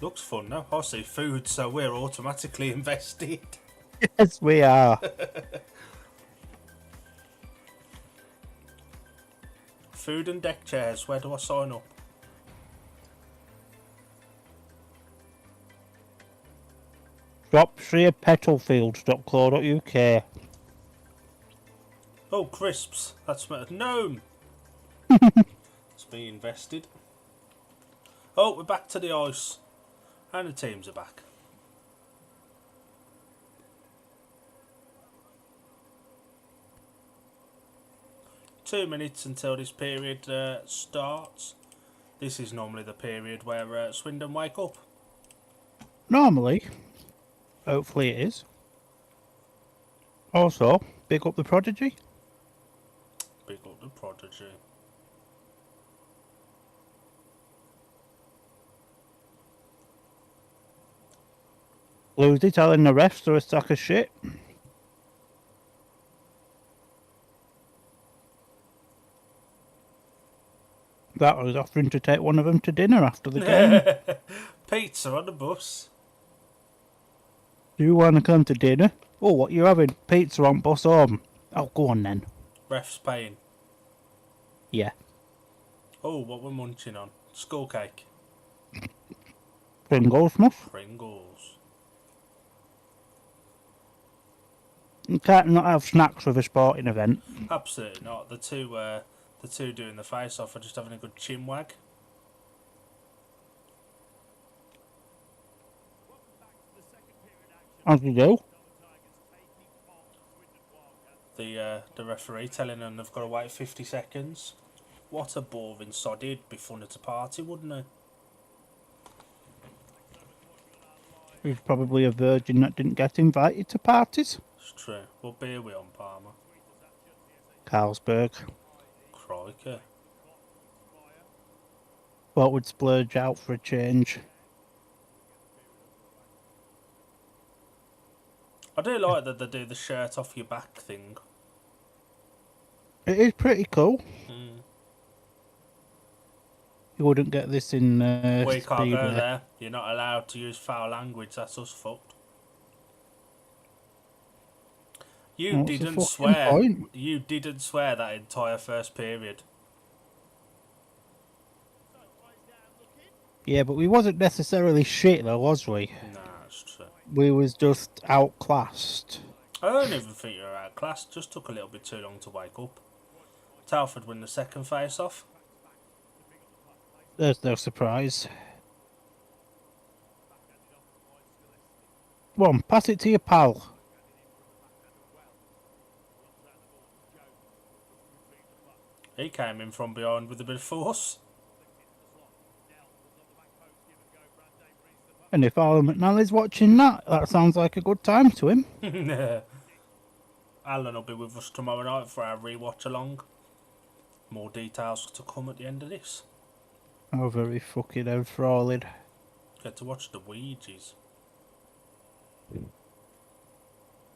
Looks fun now. I see food, so we're automatically invested. Yes, we are. Food and deck chairs, where do I sign up? Shropshirepetalfields.co.uk. Oh, crisps. That's my gnome. It's me invested. Oh, we're back to the ice. And the teams are back. Two minutes until this period starts. This is normally the period where Swindon wake up. Normally. Hopefully it is. Also, big up the Prodigy. Big up the Prodigy. Bluesy telling the refs they're a sack of shit. That was offering to take one of them to dinner after the game. Pizza on the bus. Do you want to come to dinner? Oh, what you having? Pizza on bus home. Oh, go on then. Ref's paying. Yeah. Oh, what we're munching on? Skull cake. Pringles, muff. Pringles. You can't not have snacks with a sporting event. Absolutely not. The two doing the face-off are just having a good chinwag. As you do. The referee telling them they've got to wait 50 seconds. What a boring sod. He'd be fun at a party, wouldn't he? He's probably a virgin that didn't get invited to parties. It's true. What beer are we on, Palmer? Carlsberg. Crikey. What would splurge out for a change? I do like that they do the shirt off your back thing. It is pretty cool. Mm. You wouldn't get this in We can't go Speedway. there. You're not allowed to use foul language. That's us fucked. You What's the didn't fucking swear. point? You didn't swear that entire first period. Yeah, but we wasn't necessarily shit though, was we? Nah, it's true. We was just outclassed. I don't even think you were outclassed. Just took a little bit too long to wake up. Telford win the second face-off. There's no surprise. Come on, pass it to your pal. He came in from behind with a bit of force. And if Alan McNally's watching that, that sounds like a good time to him. Alan will be with us tomorrow night for our rewatch along. More details to come at the end of this. Oh, very fucking enthralling. Get to watch the Ouija's.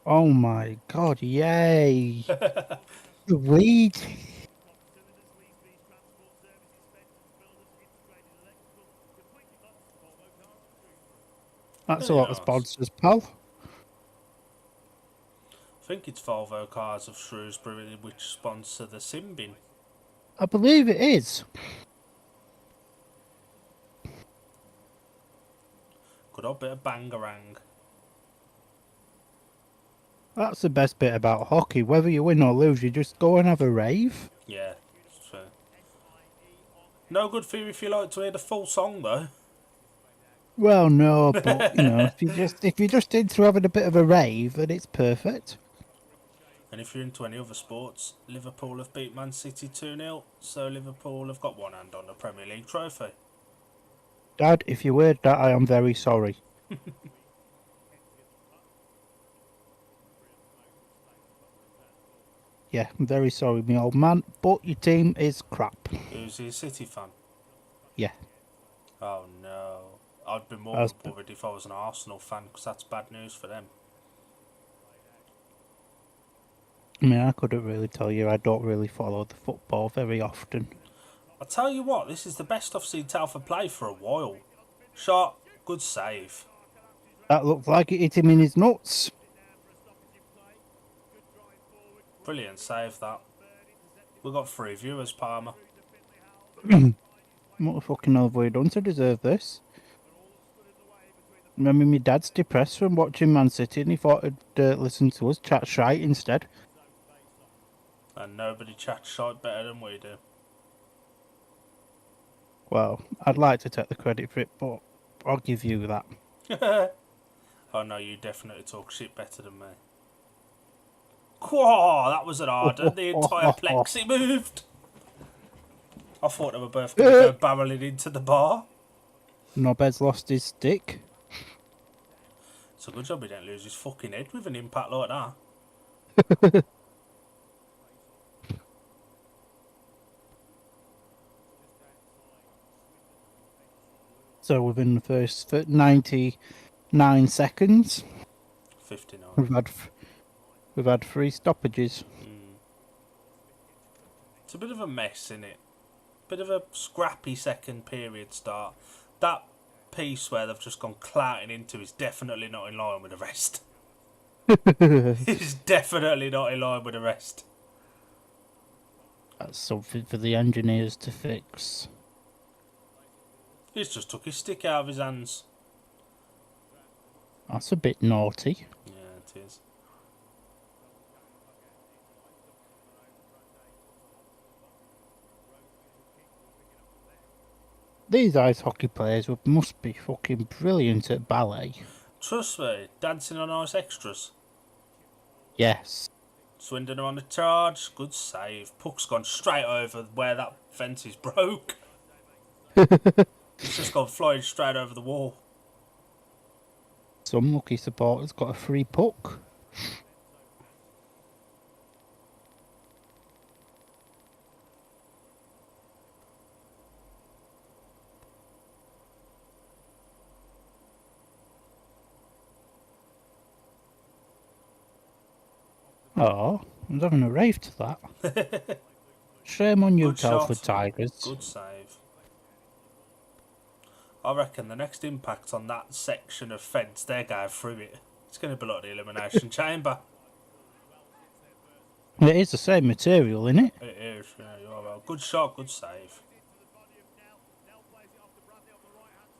Oh my god, yay! The weed. That's a lot of sponsors, pal. I think it's Volvo Cars of Shrewsbury which sponsor the Simbin. I believe it is. Good old bit of bangarang. That's the best bit about hockey. Whether you win or lose, you just go and have a rave. Yeah, it's true. No good for you if you like to hear the full song though. Well, no, but if you're just into having a bit of a rave, then it's perfect. And if you're into any other sports, Liverpool have beat Man City 2-0, so Liverpool have got one hand on the Premier League trophy. Dad, if you heard that, I am very sorry. Yeah, I'm very sorry, my old man, but your team is crap. Who's he, a City fan? Yeah. Oh no. I'd be more As, worried if I was an Arsenal fan, because that's bad news for them. I mean, I couldn't really tell you. I don't really follow the football very often. I'll tell you what, this is the best I've seen Telford play for a while. Shot, good save. That looked like it hit him in his nuts. Brilliant save, that. We got 3 viewers, Palmer. What the fucking hell have we done to deserve this? I mean, my dad's depressed from watching Man City and he thought he'd listen to us chat shite instead. And nobody chats shite better than we do. Well, I'd like to take the credit for it, but I'll give you that. Oh no, you definitely talk shit better than me. Quah, that was an hard one. The entire plexi moved. I thought they were both going to go barreling into the bar. Nobed's lost his stick. It's a good job he didn't lose his fucking head with an impact like that. So within the first 99 seconds, 59. we've had 3 stoppages. It's a bit of a mess, isn't it? Bit of a scrappy second period start. That piece where they've just gone clouting into is definitely not in line with the rest. It's definitely not in line with the rest. That's something for the engineers to fix. He's just took his stick out of his hands. That's a bit naughty. Yeah, it is. These ice hockey players must be fucking brilliant at ballet. Trust me, dancing on ice extras. Yes. Swindon are on the charge. Good save. Puck's gone straight over where that fence is broke. It's just gone flying straight over the wall. Some lucky supporters got a free puck. Oh, I was having a rave to that. Shame on you, Good Telford shot. Tigers. Good save. I reckon the next impact on that section of fence, they're going through it. It's going to be like the Elimination Chamber. It is the same material, innit? It is, yeah, you are well. Good shot, good save.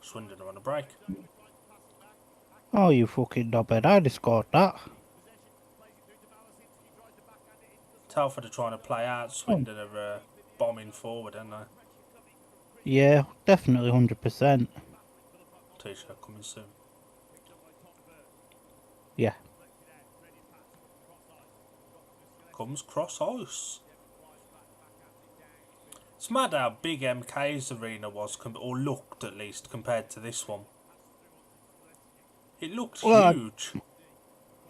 Swindon are on a break. Oh, you fucking knobhead, I'd have scored that. Telford are trying to play out. Swindon are bombing forward, aren't they? Yeah, definitely 100%. T-shirt coming soon. Yeah. Comes cross ice. It's mad how big MK's arena was, or looked at least, compared to this one. It looked huge.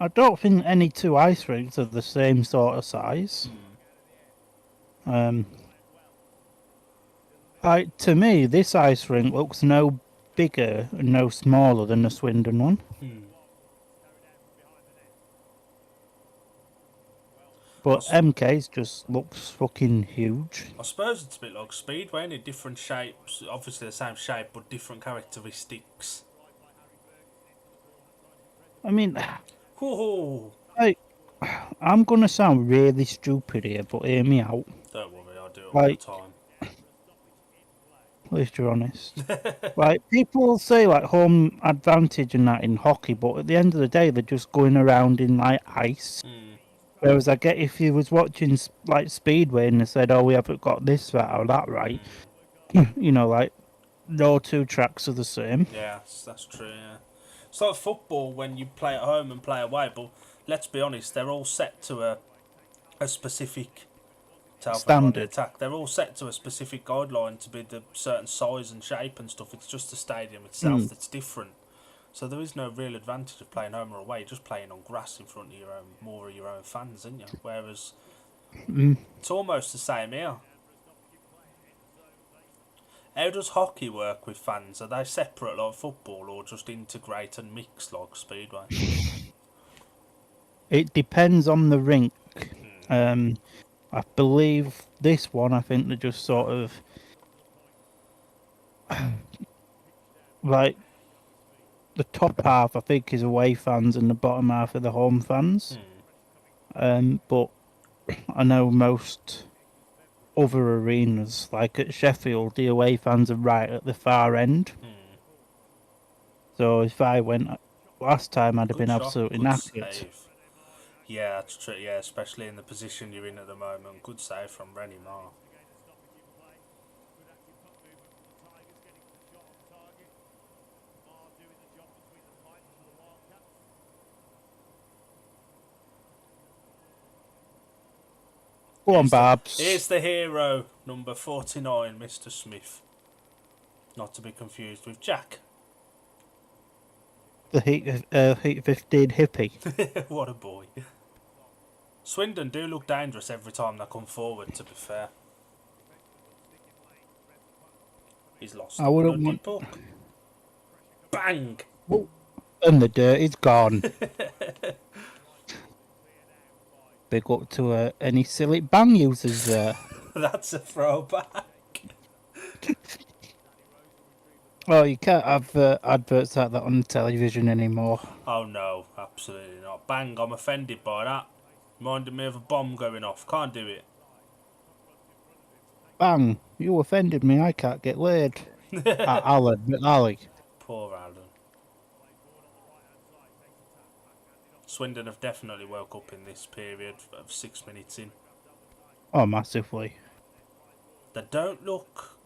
I don't think any 2 ice rinks are the same sort of size. To me, this ice rink looks no bigger and no smaller than the Swindon one. But MK's just looks fucking huge. I suppose it's a bit like Speedway, in different shapes, obviously the same shape, but different characteristics. I mean, Whoa. I'm gonna sound really stupid here, but hear me out. Don't worry, I do it all the time. At least you're honest. People say home advantage and that in hockey, but at the end of the day, they're just going around in ice. Whereas I get if you was watching Speedway and they said, "Oh, we haven't got this right or that right," no two tracks are the same. Yeah, that's true. Yeah, it's like football when you play at home and play away. But let's be honest, they're all set to a specific. Telford are on the Standard. attack. They're all set to a specific guideline to be the certain size and shape and stuff. It's just the stadium itself that's different. So there is no real advantage of playing home or away. You're just playing on grass in front of your own, more of your own fans, isn't you? Whereas it's almost the same here. How does hockey work with fans? Are they separate like football or just integrate and mix like speedway? It depends on the rink. I believe this one, I think they're just sort of like the top half, I think, is away fans and the bottom half are the home fans. But I know most other arenas, like at Sheffield, the away fans are right at the far end. So if I went last time, I'd have Good been shot, absolutely good knackered. save. Yeah, that's true. Yeah, especially in the position you're in at the moment. Good save from Rennie Marr. Go on, Babs. Here's the hero, number 49, Mr. Smith. Not to be confused with Jack. The Heat 15 hippie. What a boy. Swindon do look dangerous every time they come forward, to be fair. He's lost I the wouldn't bloody want. puck. Bang! Oh, and the dirt is gone. Big up to any silly bang users there. That's a throwback. Oh, you can't have adverts like that on television anymore. Oh no, absolutely not. Bang, I'm offended by that. Reminded me of a bomb going off. Can't do it. Bang! You offended me. I can't get laid. I'll admit, Ali. Poor Alan. Swindon have definitely woke up in this period of 6 minutes in. Oh, massively. They don't look,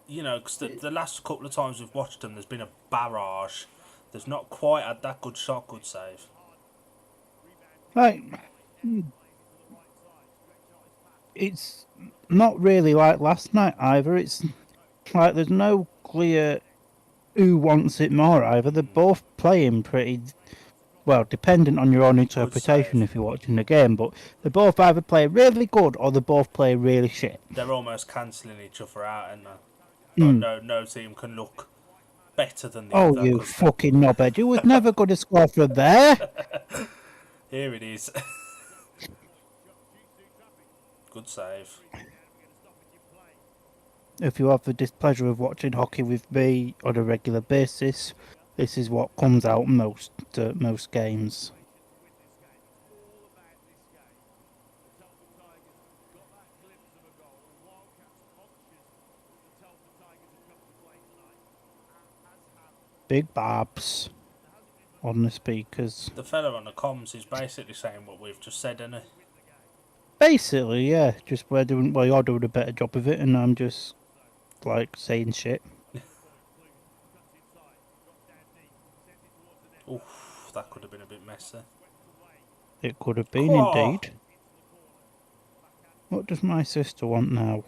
because the last couple of times we've watched them, there's been a barrage. There's not quite had that good shot, good save. Like, it's not really like last night either. It's like there's no clear who wants it more either. They're both playing pretty well, dependent on your own interpretation save. if you're watching the game, but they both either play really good or they both play really shit. They're almost cancelling each other out, aren't they? Like no team can look better than the Oh, other. you fucking knobhead. You was never going to score from there. Here it is. Good save. If you have the displeasure of watching hockey with me on a regular basis, this is what comes out most games. Big Babs on the speakers. The fella on the comms is basically saying what we've just said, isn't he? Basically, yeah. Just you're doing a better job of it, and I'm just like saying shit. Oof, that could have been a bit messy. It could have been indeed. What does my sister want now?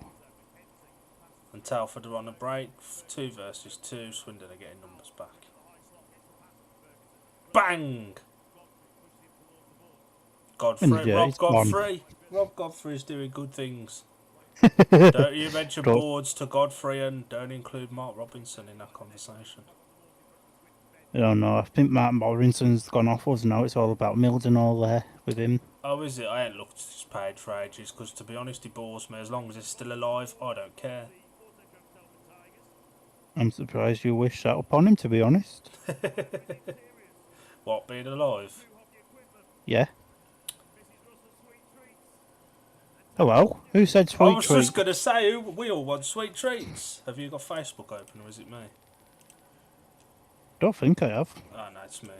And Telford are on a break. 2 versus 2. Swindon are getting numbers back. Bang! Godfrey, Rob Godfrey. Rob Godfrey's doing good things. Don't you mention boards to Godfrey and don't include Mark Robinson in that conversation. I don't know. I think Mark Robinson's gone off us now. It's all about Milden all there with him. Oh, is it? I ain't looked at his page for ages because, to be honest, he bores me. As long as he's still alive, I don't care. I'm surprised you wish that upon him, to be honest. What, being alive? Yeah. Hello? Who said sweet treats? I was just going to say, we all want sweet treats. Have you got Facebook open or is it me? Don't think I have. Oh, no, it's me.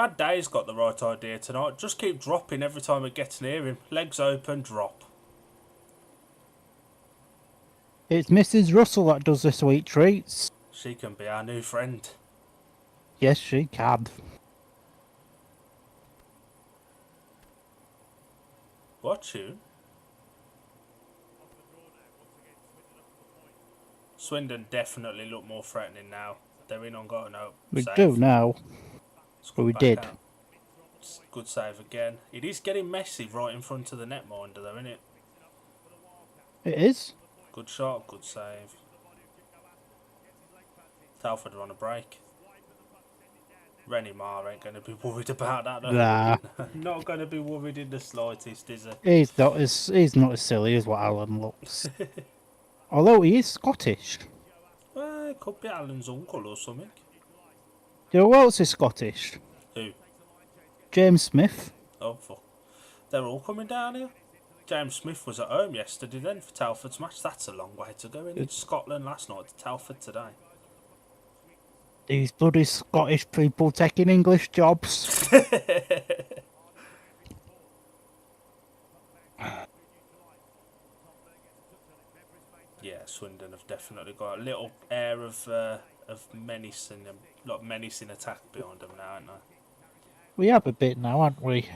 Brad Day's got the right idea tonight. Just keep dropping every time it gets near him. Legs open, drop. It's Mrs. Russell that does the sweet treats. She can be our new friend. Yes, she can. What tune? Swindon definitely look more threatening now. They're in on got no We save. do now. It's Well, we back did. out. Good save again. It is getting messy right in front of the netminder though, isn't it? It is. Good shot, good save. Telford are on a break. Rennie Marr ain't going to be worried about that though. Nah. Not going to be worried in the slightest, is he? He's not as silly as what Alan looks. Although he is Scottish. Well, it could be Alan's uncle or something. Do you know who else is Scottish? Who? James Smith. Oh, fuck. They're all coming down here. James Smith was at home yesterday then for Telford's match. That's a long way to go, isn't it? Scotland last night to Telford today. These bloody Scottish people taking English jobs. Yeah, Swindon have definitely got a little air of menacing, like menacing attack behind them now, haven't they? We have a bit now, haven't we?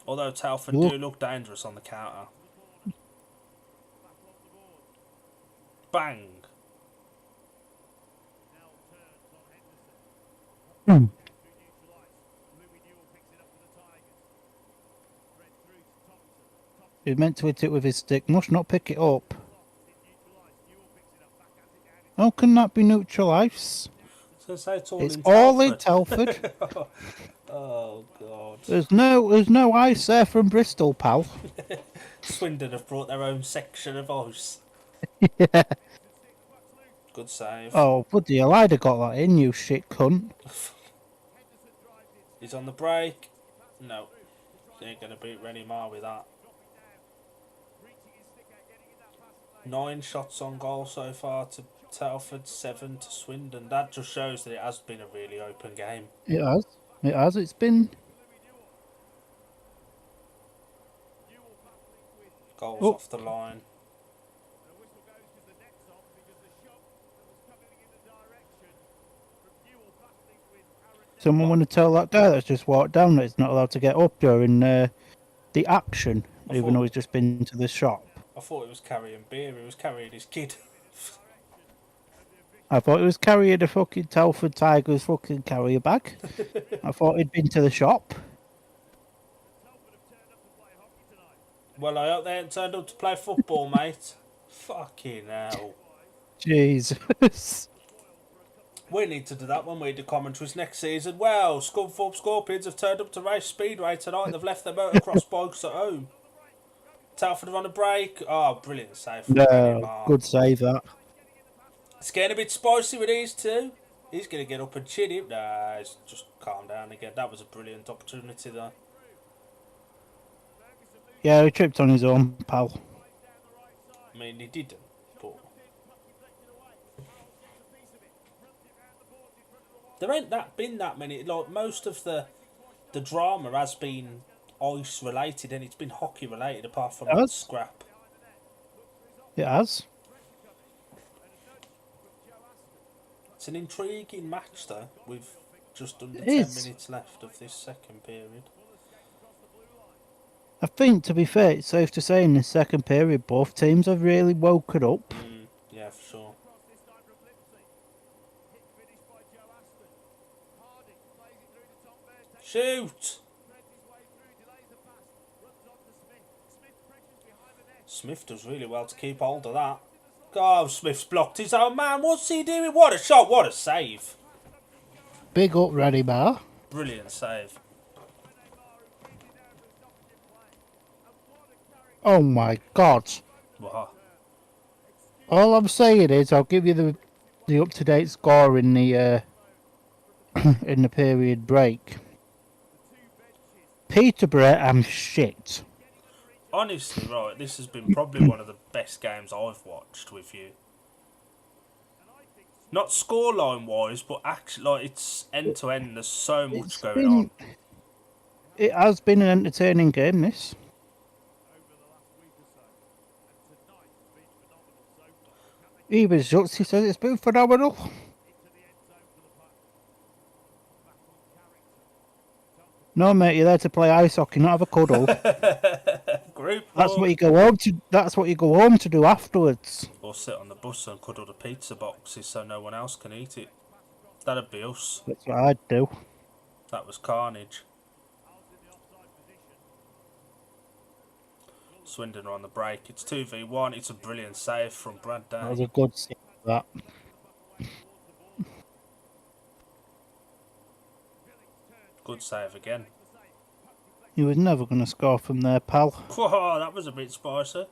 Although Telford do look dangerous on the counter. Bang! He meant to hit it with his stick. Must not pick it up. How can that be neutralised? It's all in Telford. Oh god! There's no ice there from Bristol, pal. Swindon have brought their own section of ice. Yeah. Good save. Oh, bloody hell! I'd have got that in, you shit cunt. He's on the break. No, they ain't gonna beat Rennie Marr with that. 9 shots on goal so far to Telford, 7 to Swindon. That just shows that it has been a really open game. It has. It has. It's been. Goals off the line. Someone want to tell that guy that's just walked down that he's not allowed to get up during the action, even though he's just been to the shop. I thought he was carrying beer. He was carrying his kid. I thought he was carrying a fucking Telford Tigers fucking carrier bag. I thought he'd been to the shop. Well, I hope they ain't turned up to play football, mate. Fucking hell. Jesus. We need to do that when we do commentaries next season. Well, Scunthorpe Scorpions have turned up to race Speedway tonight. They've left their motocross bikes at home. Telford are on a break. Oh, brilliant save. No, good save that. It's getting a bit spicy with these two. He's going to get up and chin him. Nah, he's just calm down again. That was a brilliant opportunity though. Yeah, he tripped on his own, pal. I mean, he didn't, but... There ain't been that many. Like, most of the drama has been ice related and it's been hockey related apart from that scrap. It has. It's an intriguing match though, with just under 10 minutes left of this second period. I think, to be fair, it's safe to say in the second period both teams have really woken up. Yeah, for sure. Shoot! Smith does really well to keep hold of that. Oh, Smith's blocked his own man. What's he doing? What a shot, what a save. Big up, Rennie Marr. Brilliant save. Oh my God. What? All I'm saying is I'll give you the up-to-date score in the in the period break. Peterborough and shit. Honestly, right, this has been probably one of the best games I've watched with you. Not scoreline wise, but actually, like, it's end to end. There's so much It's going on. been, it has been an entertaining game, this. He was just, he says it's been phenomenal. No, mate, you're there to play ice hockey, not have a cuddle. Group That's what hug. you go home to. That's what you go home to do afterwards. Or sit on the bus and cuddle the pizza boxes so no one else can eat it. That'd be us. That's what I'd do. That was carnage. Swindon are on the break. It's 2v1. It's a brilliant save from Brad That was Day. a good save. That. Good save again. He was never going to score from there, pal. Whoa, that was a bit spicy.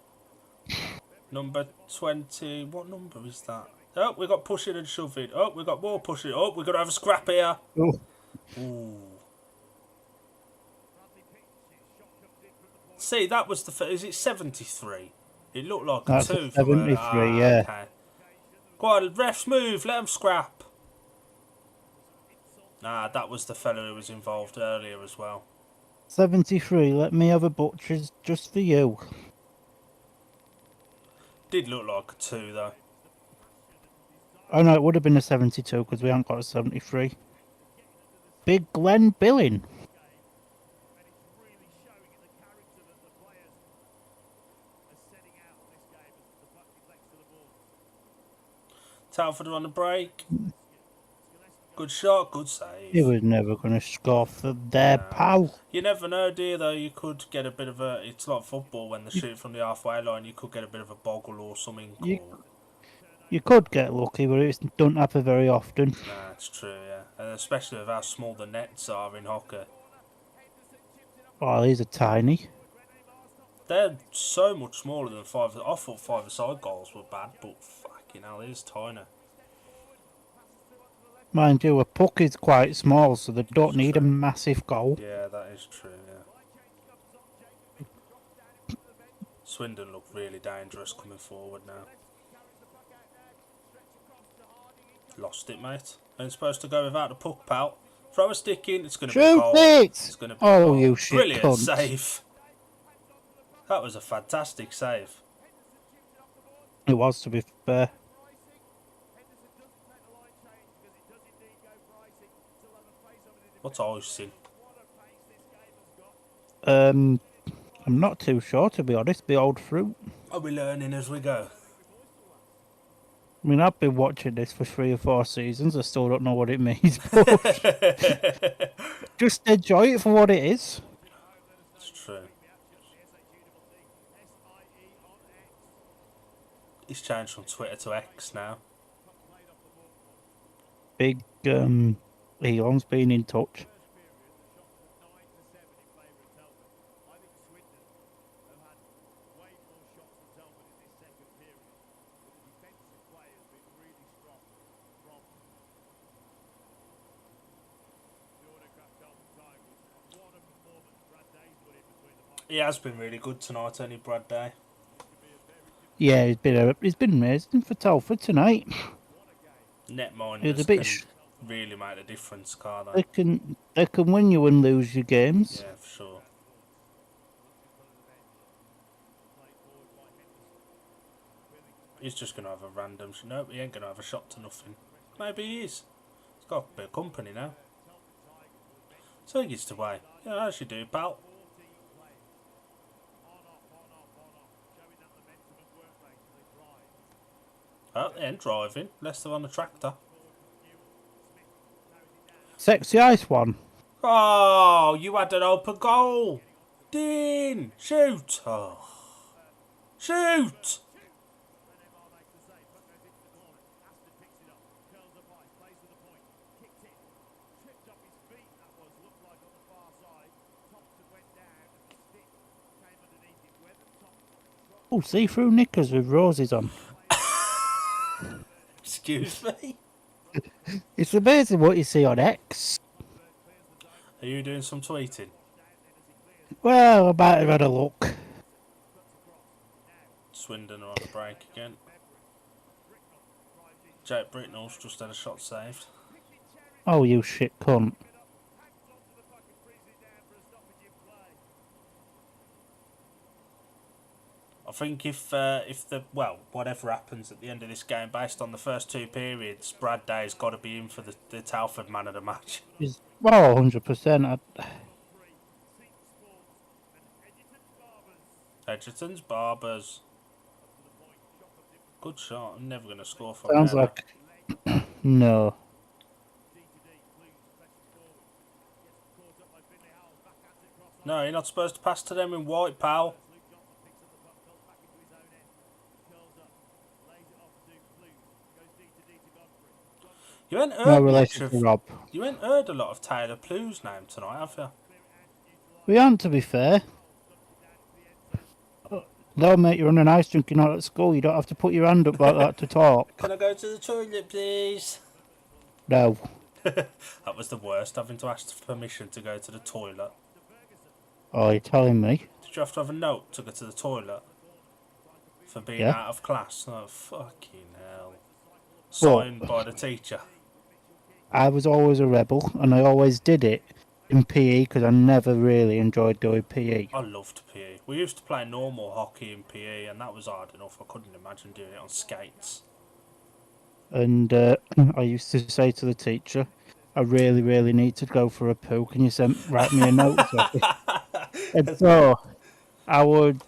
Number 20. What number is that? Oh, we got pushing and shoving. Oh, we got more pushing. Oh, we're going to have a scrap here. Oh. Ooh. See, that was the... Is it 73? It looked like That's a 2 a from 73, yeah. Okay. Go on, refs move. Let them scrap. Nah, that was the fellow who was involved earlier as well. 73, let me have a butcher's just for you. Did look like a 2 though. Oh no, it would have been a 72 because we haven't got a 73. Big Glenn Billing. Telford on the break. Good shot, good save. He was never going to score for there, pal. You never know, do you, though? You could get a bit of a... It's like football when they shoot from the halfway line. You could get a bit of a boggle or something. You could get lucky, but it don't happen very often. Nah, it's true, yeah. And especially with how small the nets are in hockey. Oh, these are tiny. They're so much smaller than five. I thought five-a-side goals were bad, but fucking hell, it is tiny. Mind you, a puck is quite small, so they don't need a massive goal. Yeah, that is true, yeah. Swindon look really dangerous coming forward now. Lost it, mate. Ain't supposed to go without the puck, pal. Throw a stick in, it's going to be a goal. It's going to be a goal. You shit Brilliant cunt. save. That was a fantastic save. It was, to be fair. What's icing? I'm not too sure, to be honest. The old fruit. Are we learning as we go? I mean, I've been watching this for 3 or 4 seasons. I still don't know what it means, but just enjoy it for what it is. It's true. He's changed from Twitter to X now. Big Elon's been in touch. He has been really good tonight, only Brad Day. Yeah, he's been amazing for Telford tonight. Netminders can really make a difference, can't they? They can win you and lose your games. Yeah, for sure. He's just going to have a random... Nope, he ain't going to have a shot to nothing. Maybe he is. He's got a bit of company now. So he gets to away. Yeah, as you do, pal. Oh, they ain't driving. Leicester on the tractor. Sexy ice one. Oh, you had an open goal. Dean, shoot. Oh. Shoot. Oh, see-through knickers with roses on. Excuse me. It's amazing what you see on X. Are you doing some tweeting? Well, I might have had a look. Swindon are on the break again. Jake Britnell's just had a shot saved. Oh, you shit cunt. I think if whatever happens at the end of this game, based on the first two periods, Brad Day's got to be in for the Telford man of the match. Well, 100%. Edgerton's Barbers. Good shot. I'm never going to score from Sounds there. like... No. No, you're not supposed to pass to them in white, pal. You ain't No heard much relation of. to Rob. You ain't heard a lot of Taylor Plue's name tonight, have you? We aren't, to be fair. No, mate, you're on an ice drinking out at school. You don't have to put your hand up like that to talk. Can I go to the toilet, please? No. That was the worst, having to ask for permission to go to the toilet. Oh, you're telling me? Did you have to have a note to go to the toilet? For being Yeah. out of class? Oh, fucking hell. Signed by the teacher. I was always a rebel, and I always did it in PE because I never really enjoyed doing PE. I loved PE. We used to play normal hockey in PE, and that was hard enough. I couldn't imagine doing it on skates. And I used to say to the teacher, I really, really need to go for a poo. Can you write me a note? And so I would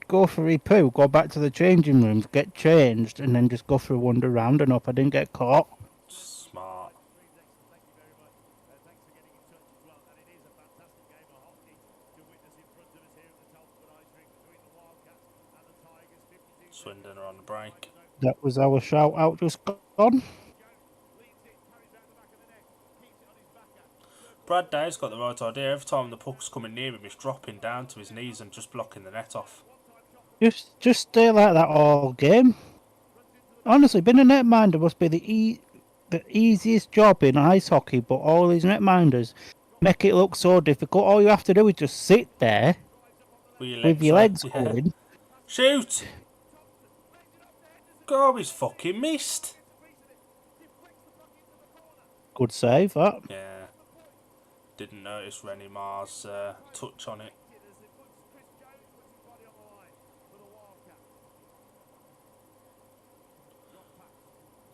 go for a poo, go back to the changing rooms, get changed, and then just go for a wander round and hope I didn't get caught. Smart. Swindon are on the break. That was our shout out just gone. Brad Day's got the right idea. Every time the puck's coming near him, he's dropping down to his knees and just blocking the net off. Just stay like that all game. Honestly, being a netminder must be the easiest job in ice hockey, but all these netminders make it look so difficult. All you have to do is just sit there with your legs going. Shoot! God, he's fucking missed. Good save, that. Yeah. Didn't notice Rennie Mar's touch on it.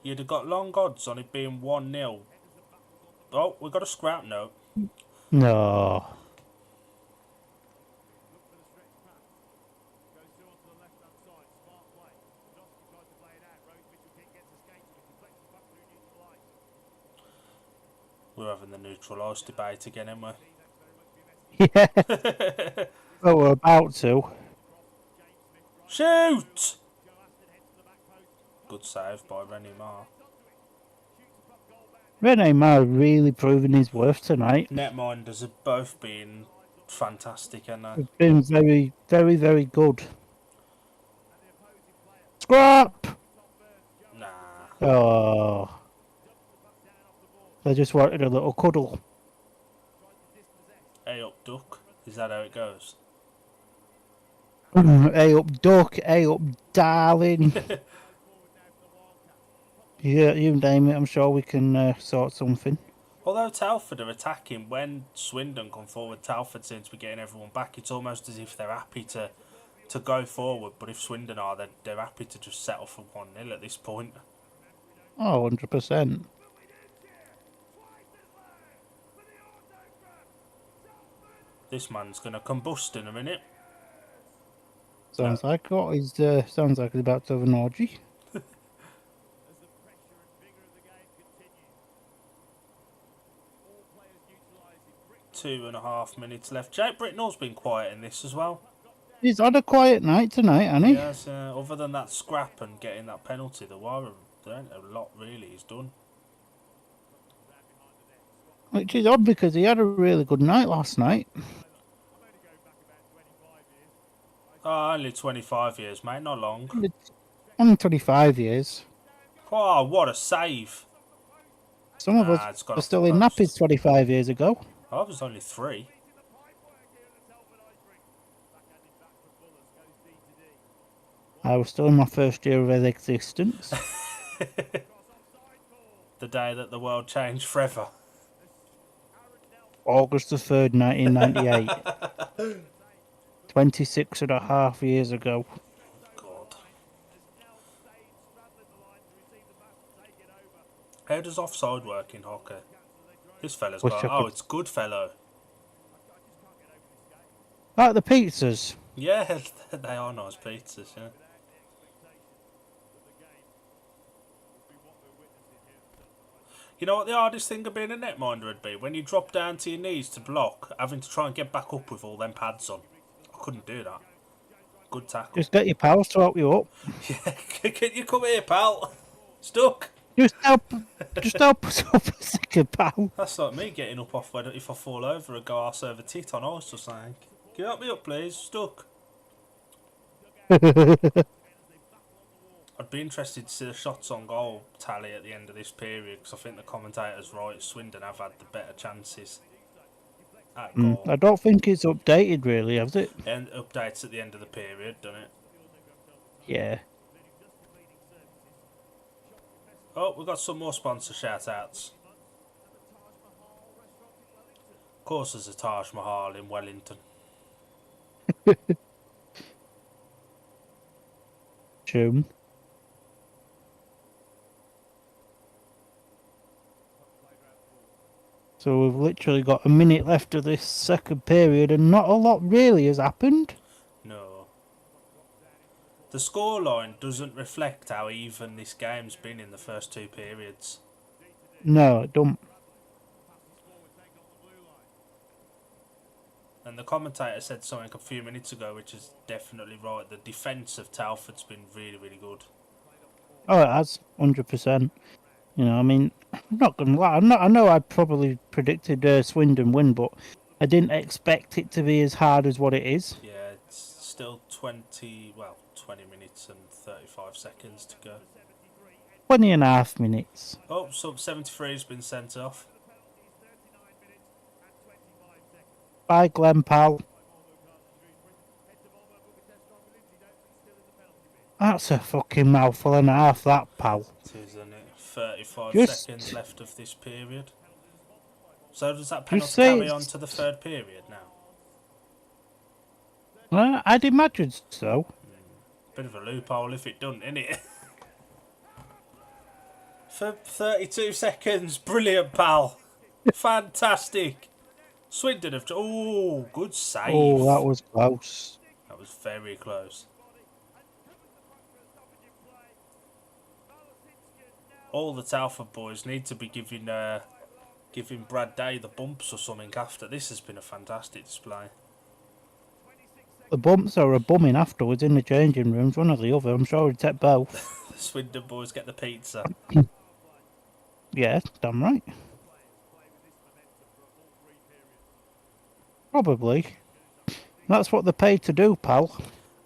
You'd have got long odds on it being 1-0. Oh, we got a scrap note. No. We're having the neutral ice debate again, aren't we? Yeah. Well, we're about to. Shoot! Good save by Rennie Mar. Rene Mar really proving his worth tonight. Netminders have both been fantastic, haven't they? They've been very, very, very good. Scrap! Nah. Oh. They just wanted a little cuddle. A up, duck. Is that how it goes? A up, duck. A up, darling. Yeah, you name it. I'm sure we can sort something. Although Telford are attacking, when Swindon come forward, Telford seems to be getting everyone back. It's almost as if they're happy to go forward, but if Swindon are, they're happy to just settle for 1-0 at this point. Oh, 100%. This man's going to combust in a minute. Sounds like what? Sounds like he's about to have an orgy. 2.5 minutes left. Jake Britnell's been quiet in this as well. He's had a quiet night tonight, hasn't he? Yes, other than that scrap and getting that penalty, there ain't a lot really he's done. Which is odd because he had a really good night last night. Oh, only 25 years, mate, not long. Only 25 years. Oh, what a save. Some of us were still in nappies 25 years ago. I was only 3. I was still in my first year of existence. The day that the world changed forever. August the 3rd, 1998. 26 and a half years ago. God. How does offside work in hockey? This fella's Wish got... I Oh, could. it's Goodfellow. Like the pizzas. Yeah, they are nice pizzas, yeah. You know what the hardest thing of being a netminder would be? When you drop down to your knees to block, having to try and get back up with all them pads on. I couldn't do that. Good tackle. Just get your pals to help you up. Yeah, can you come here, pal? Stuck. Just help us up a second, pal. That's like me getting up off when if I fall over and go arse over tit on ice or something. Can you help me up, please? Stuck. I'd be interested to see the shots on goal tally at the end of this period because I think the commentator's right. Swindon have had the better chances at goal. I don't think it's updated really, has it? And updates at the end of the period, doesn't it? Yeah. Oh, we've got some more sponsor shout outs. Of course, there's a Taj Mahal in Wellington. Tune. So we've literally got a minute left of this second period and not a lot really has happened. No. The scoreline doesn't reflect how even this game's been in the first two periods. No, it don't. And the commentator said something a few minutes ago, which is definitely right. The defence of Telford's been really, really good. Oh, it has, 100%. You know, I mean, I'm not going to lie. I know I probably predicted Swindon win, but I didn't expect it to be as hard as what it is. Yeah, it's still 20 minutes and 35 seconds to go. 20 and a half minutes. Oh, sub 73 has been sent off. Bye, Glenn, pal. That's a fucking mouthful and a half, that, pal. It is, isn't it? 35 Just- seconds left of this period. So does that Just penalty say carry on it's- to the third period now? I'd imagine so. Bit of a loophole if it doesn't, innit? For 32 seconds, brilliant, pal. Fantastic. Swindon have... Oh, good save. Oh, that was close. That was very close. All the Telford boys need to be giving Brad Day the bumps or something after. This has been a fantastic display. The bumps are a bumming afterwards in the changing rooms, one or the other. I'm sure he'd take both. The Swindon boys get the pizza. Yeah, damn right. Probably. That's what they're paid to do, pal.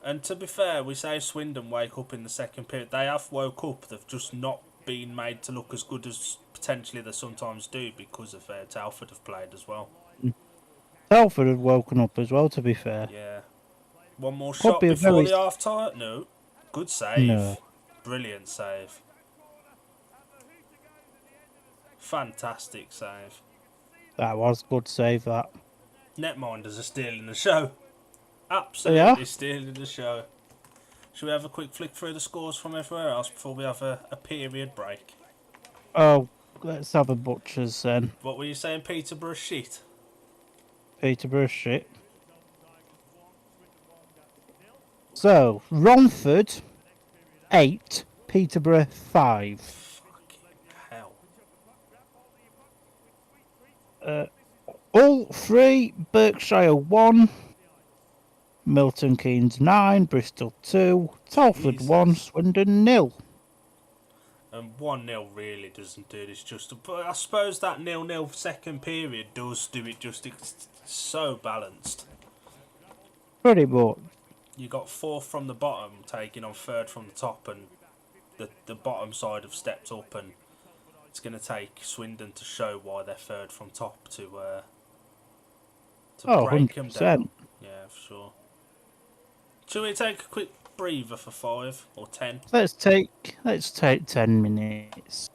And to be fair, we say Swindon wake up in the second period. They have woke up. They've just not been made to look as good as potentially they sometimes do because of Telford have played as well. Telford had woken up as well, to be fair. Yeah. One more Could shot be a before very- the half time? No. Good save. No. Brilliant save. Fantastic save. That was good save, that. Netminders are stealing the show. Absolutely Yeah. stealing the show. Should we have a quick flick through the scores from everywhere else before we have a period break? Oh, let's have a butcher's then. What were you saying, Peterborough shit? Peterborough shit. So, Romford 8, Peterborough 5. Fucking hell. All 3, Berkshire 1, Milton Keynes 9, Bristol 2, Telford Jesus. 1, Swindon 0. And 1-0 really doesn't do this justice. But I suppose that 0-0 second period does do it justice. It's so balanced. Pretty much. You got fourth from the bottom taking on third from the top, and the bottom side have stepped up, and it's going to take Swindon to show why they're third from top to Oh, break them 100%. down. Yeah, for sure. Shall we take a quick breather for 5 or 10? Let's take 10 minutes.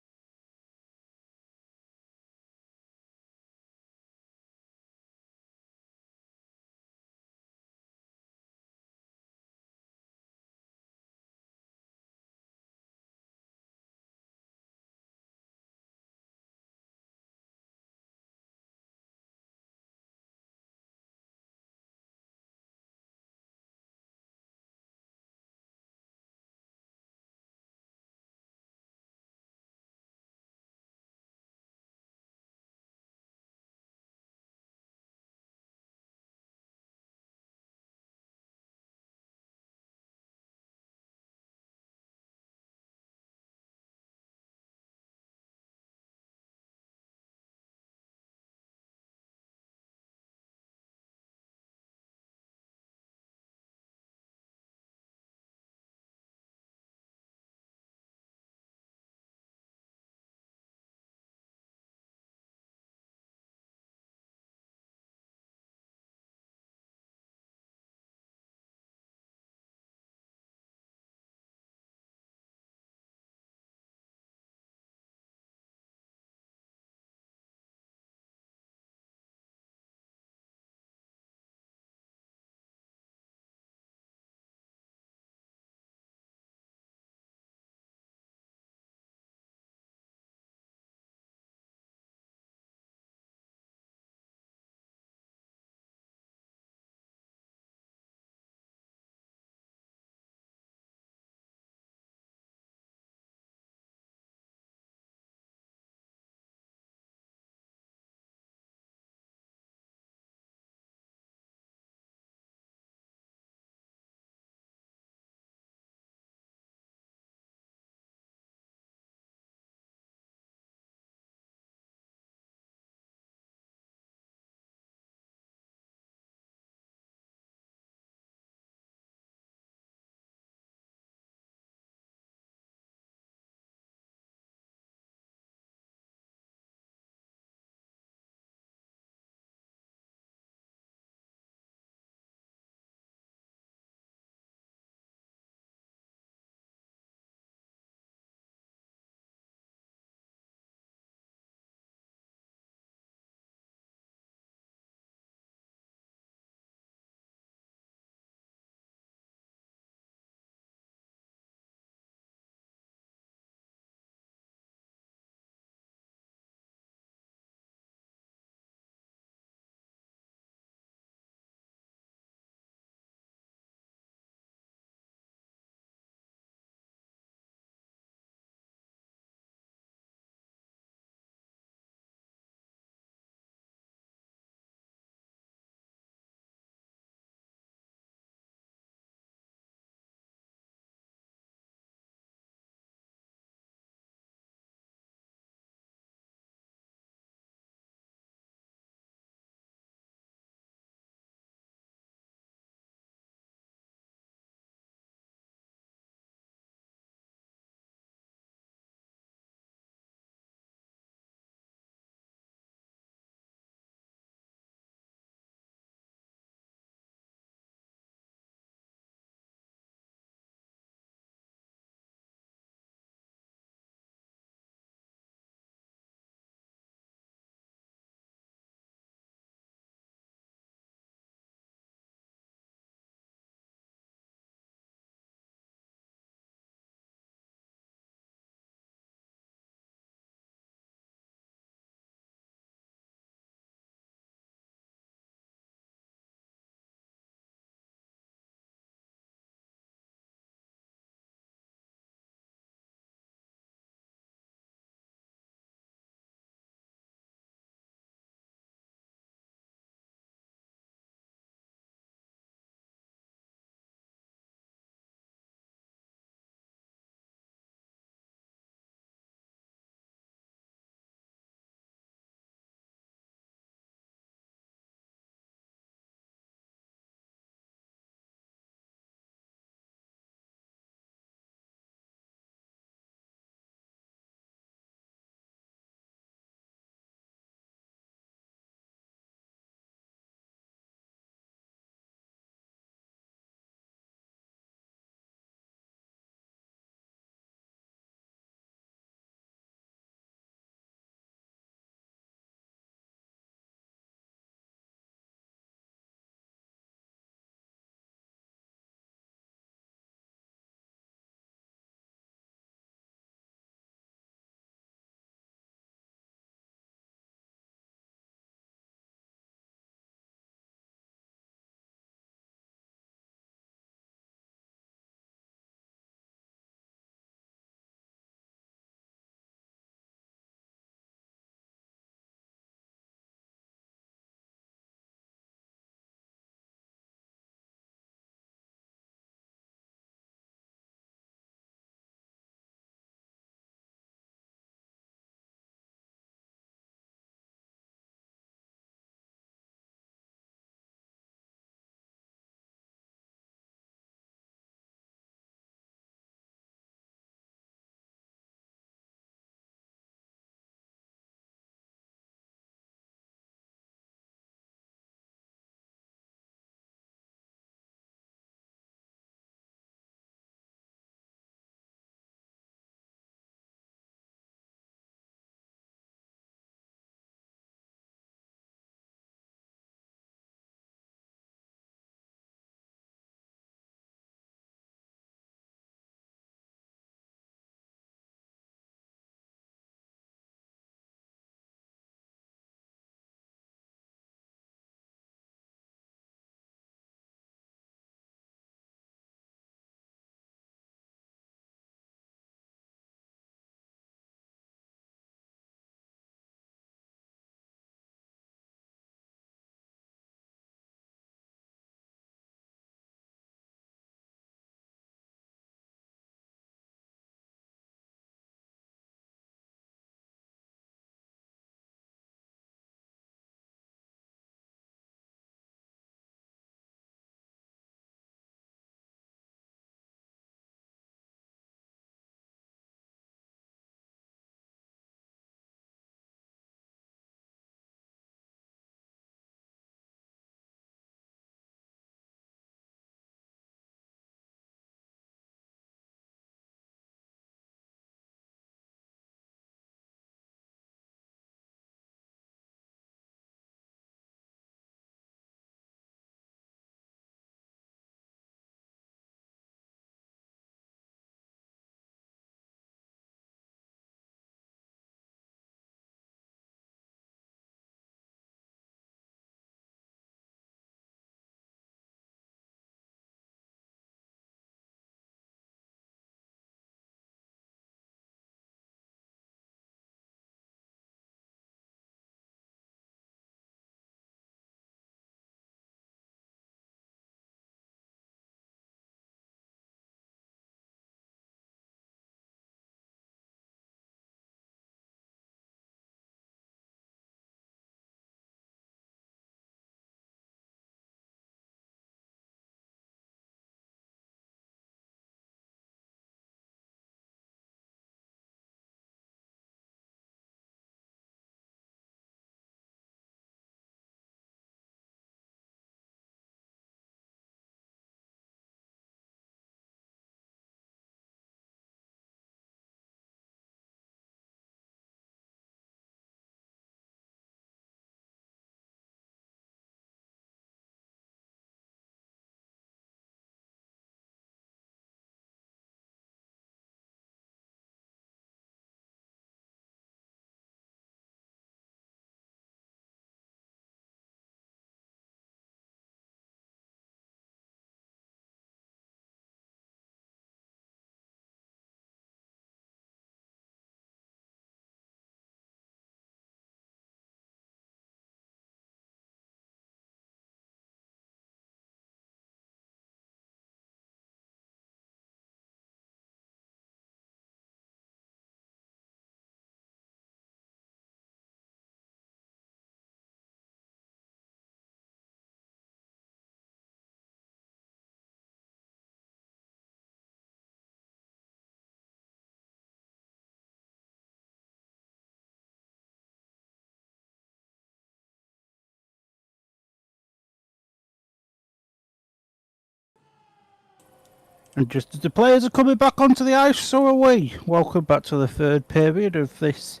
And just as the players are coming back onto the ice, so are we. Welcome back to the third period of this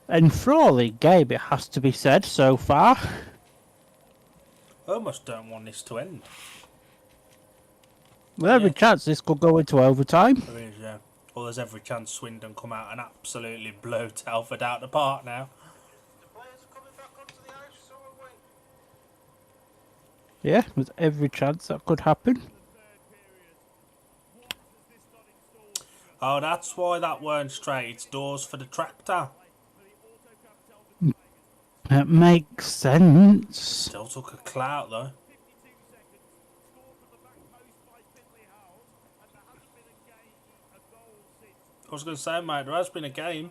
enthralling game, it has to be said, so far. I almost don't want this to end. With every chance this could go into overtime. There is, yeah. Well, there's every chance Swindon come out and absolutely blow Telford out the park now. Yeah, with every chance that could happen. Oh, that's why that weren't straight. It's doors for the tractor. That makes sense. Still took a clout though. I was going to say, mate, there has been a game.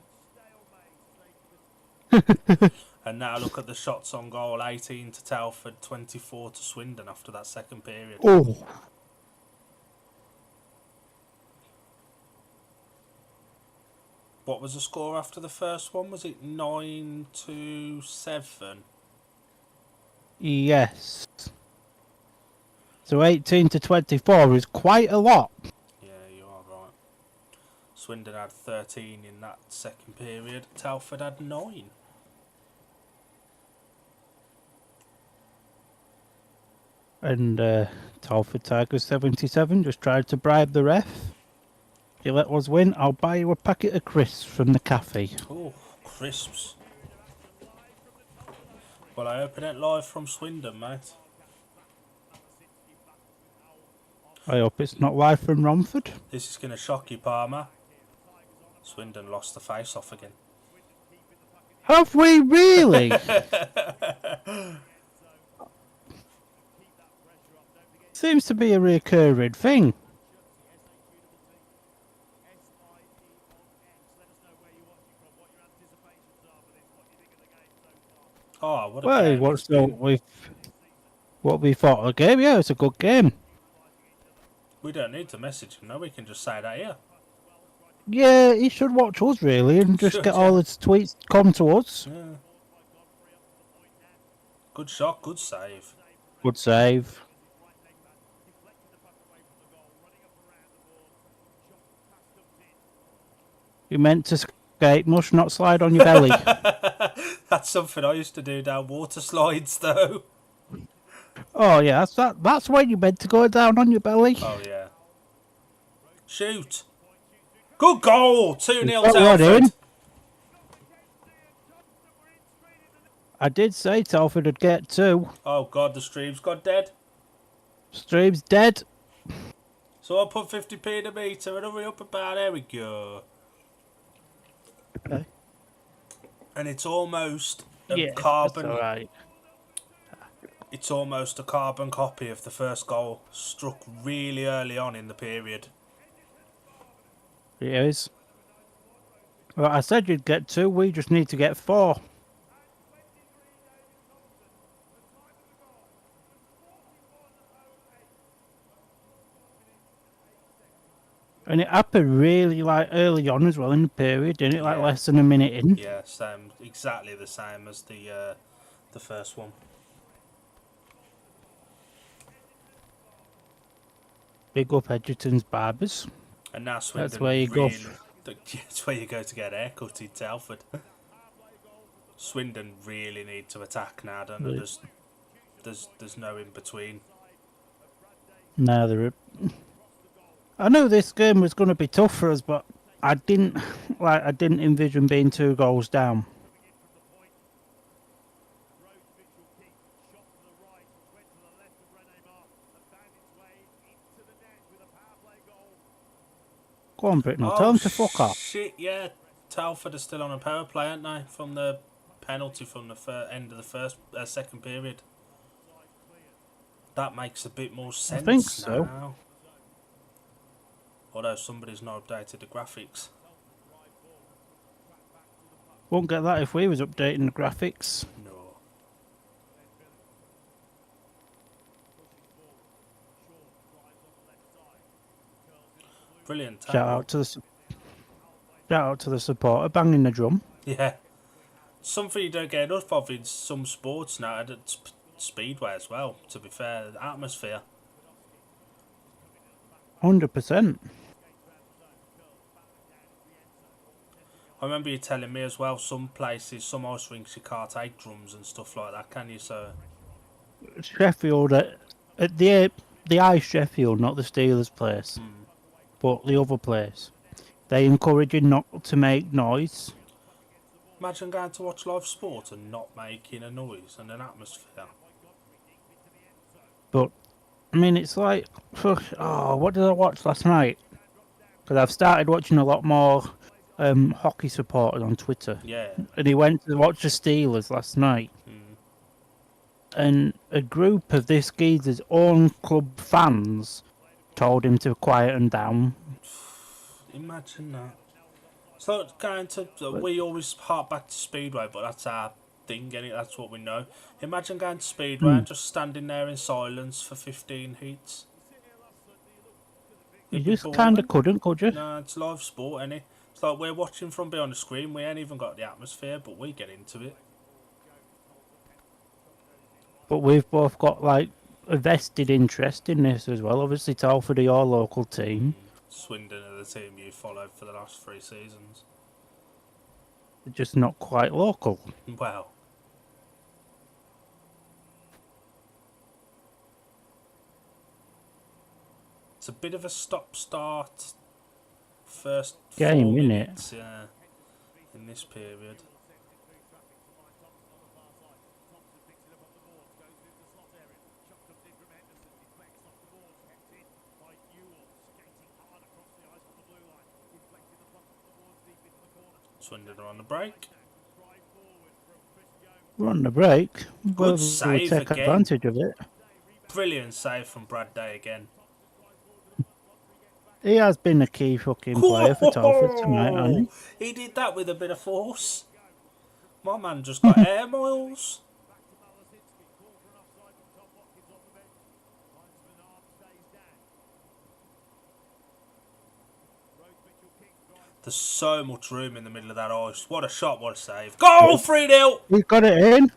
And now look at the shots on goal. 18 to Telford, 24 to Swindon after that second period. Oh. What was the score after the first one? Was it 9-7? Yes. So 18 to 24 is quite a lot. Yeah, you are right. Swindon had 13 in that second period. Telford had 9. And Telford Tigers 77 just tried to bribe the ref. If you let us win, I'll buy you a packet of crisps from the cafe. Oh, crisps. Well, I open it live from Swindon, mate. I hope it's not live from Romford. This is going to shock you, Palmer. Swindon lost the face-off again. Have we really? Seems to be a recurring thing. Oh, what a Well, game what's it's been. what we thought of the game? Yeah, it's a good game. We don't need to message him, no, we can just say that here. Yeah, he should watch us really and just Should, get yeah. all his tweets come to us. Yeah. Good shot, good save. Good save. You meant to skate, must not slide on your belly. That's something I used to do down water slides, though. Oh yeah, that's when you meant to go down on your belly. Oh, yeah. Shoot. Good goal! 2-0 Got one Telford. in. I did say Telford would get 2. Oh, God, the stream's gone dead. Stream's dead. So I'll put 50p in the meter and hurry up about. There we go. Okay. And it's almost a Yeah, carbon. that's alright. It's almost a carbon copy of the first goal, struck really early on in the period. It is. Well, I said you'd get 2. We just need to get 4. And it happened really like early on as well in the period, didn't it? Like Yeah. less than a minute in. Yeah, same, exactly the same as the first one. Big up Edgerton's Barbers. And now Swindon That's where you go. That's where you go to get a haircut in Telford. Swindon really need to attack now, don't they? There's no in between. Neither. I knew this game was going to be tough for us, but I didn't envision being 2 goals down. Go on, Britnell. Tell him to fuck off. Shit, yeah. Telford are still on a power play, aren't they? From the penalty from the end of the second period. That makes a bit more sense think so. now. Although somebody's not updated the graphics. Won't get that if we was updating the graphics. No. Brilliant. Shout out to the supporter banging the drum. Yeah. Something you don't get enough of in some sports now, and it's speedway as well, to be fair. The atmosphere. 100%. I remember you telling me as well, some places, some ice rinks, you can't take drums and stuff like that, can you? So Sheffield, at the Ice Sheffield, not the Steelers place, but the other place, they encourage you not to make noise. imagine going to watch live sport and not making a noise and an atmosphere. But I mean, it's like, what did I watch last night? Because I've started watching a lot more hockey supporters on Twitter, Yeah. and he went to watch the Steelers last night, and a group of this geezer's own club fans told him to quieten down. Imagine that. So going to, we always hark back to Speedway, but that's our thing, innit? That's what we know. Imagine going to Speedway and just standing there in silence for 15 heats. You It'd be just kind of boring. could you? No, it's live sport, innit? It's like we're watching from behind the screen. We ain't even got the atmosphere, but we get into it. But we've both got like a vested interest in this as well. Obviously, Telford are your local team. Swindon are the team you followed for the last 3 seasons. They're just not quite local. Well, it's a bit of a stop-start first Game, 4 innit? minutes, yeah, in this period. Swindon are on the break. We're on the break. Good We'll save take again. advantage of it. Brilliant save from Brad Day again. He has been a key fucking player for Telford tonight, hasn't He did that with a bit of force. My man just got air miles. There's so much room in the middle of that ice. What a shot, what a save. Goal, 3-0! he? He got it in.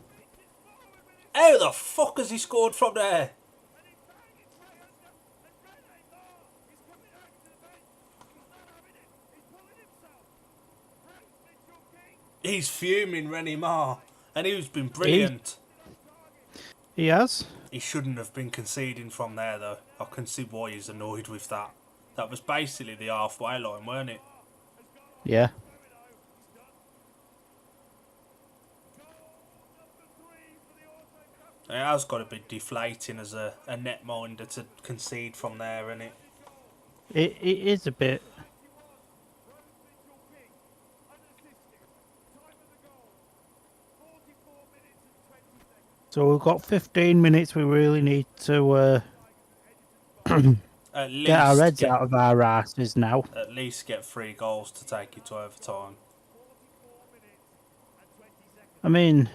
How the fuck has he scored from there? He's fuming, Rennie Marr. And he's been brilliant. He has. He shouldn't have been conceding from there, though. I can see why he's annoyed with that. That was basically the halfway line, weren't it? Yeah. It has got to be deflating as a netminder to concede from there, isn't it? It is a bit. So we've got 15 minutes. We really need to At least get our heads out of our asses now. At least get 3 goals to take it to overtime. I mean,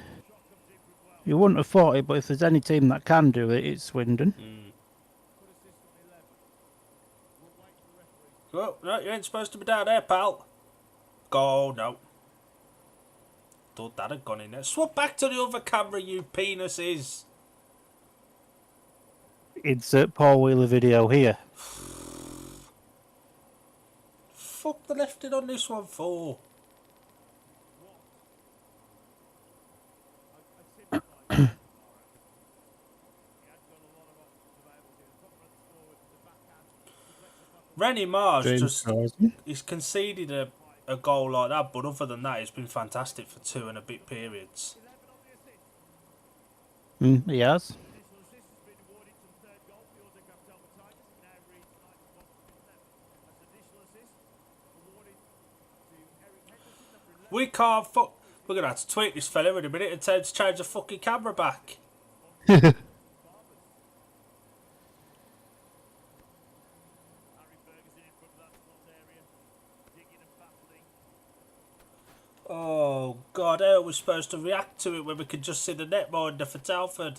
you wouldn't have thought it, but if there's any team that can do it, it's Swindon. Oh, no, you ain't supposed to be down there, pal. Go, no. Thought that had gone in there. Swap back to the other camera, you penises. Insert Paul Wheeler video here. Fuck, they left it on this one for. Rennie Marsh he's conceded a goal like that, but other than that, it's been fantastic for 2 and a bit periods. He has. We can't fuck. We're gonna have to tweet this fella in a minute and tell him to change the fucking camera back. Oh God, how are we supposed to react to it when we could just see the netminder for Telford?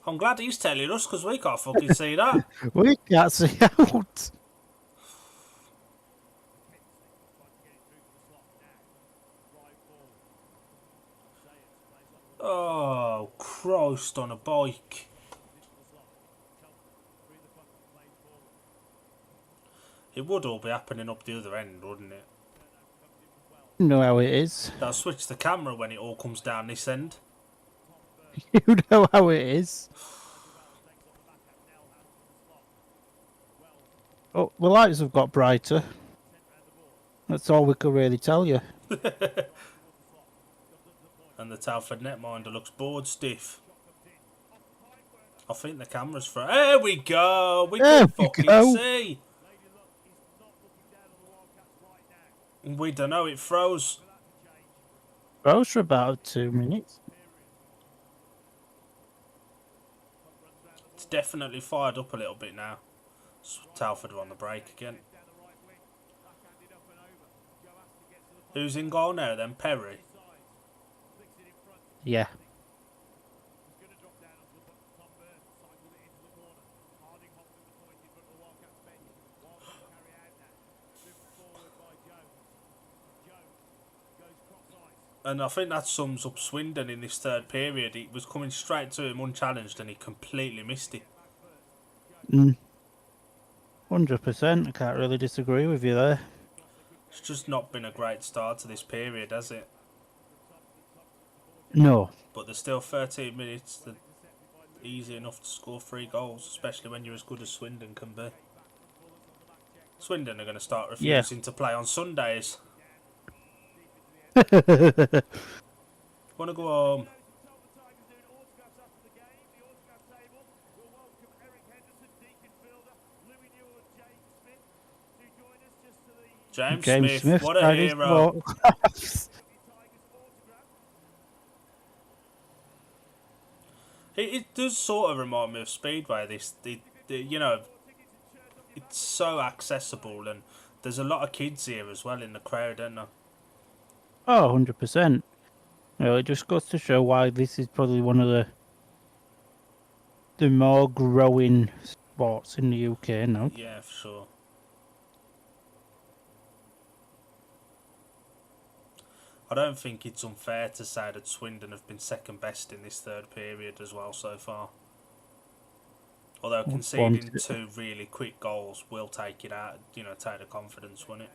I'm glad he's telling us because we can't fucking see that. We can't see out. Oh Christ on a bike. It would all be happening up the other end, wouldn't it? You know how it is. They'll switch the camera when it all comes down this end. You know how it is. Oh, the lights have got brighter. That's all we could really tell you. And the Telford netminder looks bored stiff. I think the camera's for. There we go. We There can we fucking go. see. We don't know. It froze. Froze for about 2 minutes. It's definitely fired up a little bit now. Telford are on the break again. Who's in goal now then? Perry. Yeah. And I think that sums up Swindon in this third period. He was coming straight to him unchallenged and he completely missed it. 100%. I can't really disagree with you there. It's just not been a great start to this period, has it? No. But there's still 13 minutes. Easy enough to score 3 goals, especially when you're as good as Swindon can be. Swindon are going to start refusing to play on Sundays. Want to go home? James Smith, what a hero. It does sort of remind me of Speedway. You know, it's so accessible, and there's a lot of kids here as well in the crowd, isn't there? Oh, 100%. You know, it just goes to show why this is probably one of the more growing sports in the UK now. Yeah, for sure. I don't think it's unfair to say that Swindon have been second best in this third period as well so far. Although conceding 2 really quick goals will take it out, take the confidence, won't it?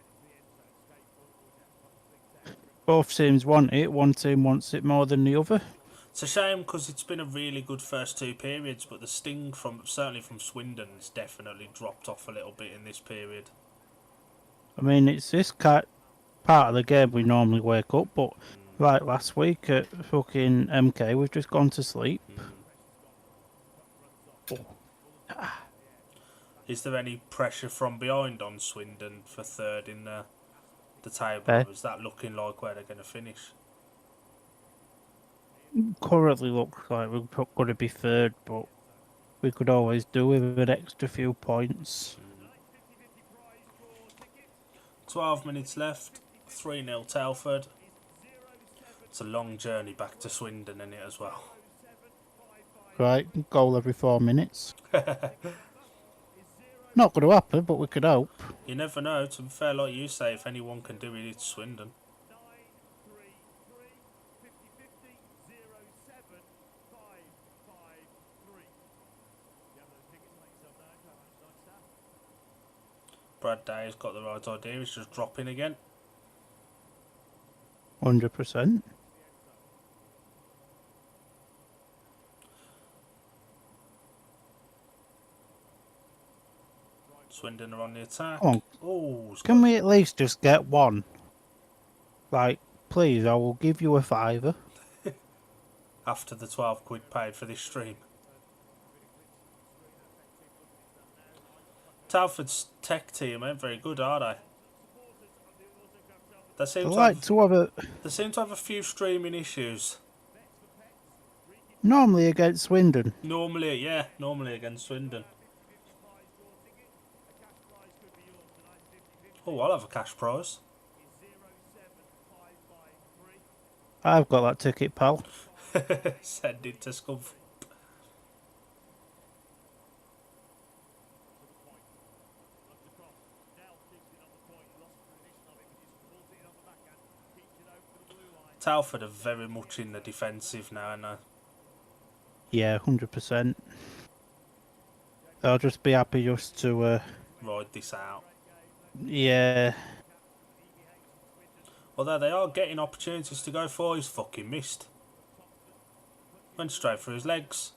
Both teams want it. One team wants it more than the other. It's a shame because it's been a really good first 2 periods, but the sting certainly from Swindon has definitely dropped off a little bit in this period. I mean, it's this part of the game we normally wake up, but like last week at fucking MK, we've just gone to sleep. Is there any pressure from behind on Swindon for third in the table? Is that looking like where they're going to finish? Currently looks like we're going to be third, but we could always do with an extra few points. 12 minutes left, 3-0 Telford. It's a long journey back to Swindon in it as well. Right, goal every 4 minutes. Not going to happen, but we could hope. You never know. To be fair, like you say, if anyone can do it, it's Swindon. Brad Day's got the right idea. He's just dropping again. 100%. Swindon are on the attack. Oh, can we at least just get one? Like, please, I will give you a £5. After the 12 quid paid for this stream. Telford's tech team ain't very good, are they? They seem to have a few streaming issues. Normally against Swindon. Normally against Swindon. Oh, I'll have a cash prize. I've got that ticket, pal. Send it to Scunf. Telford are very much in the defensive now, and Yeah, 100%. I'll just be happy just to, Ride this out. yeah. Although they are getting opportunities to go for, he's fucking missed. Went straight through his legs.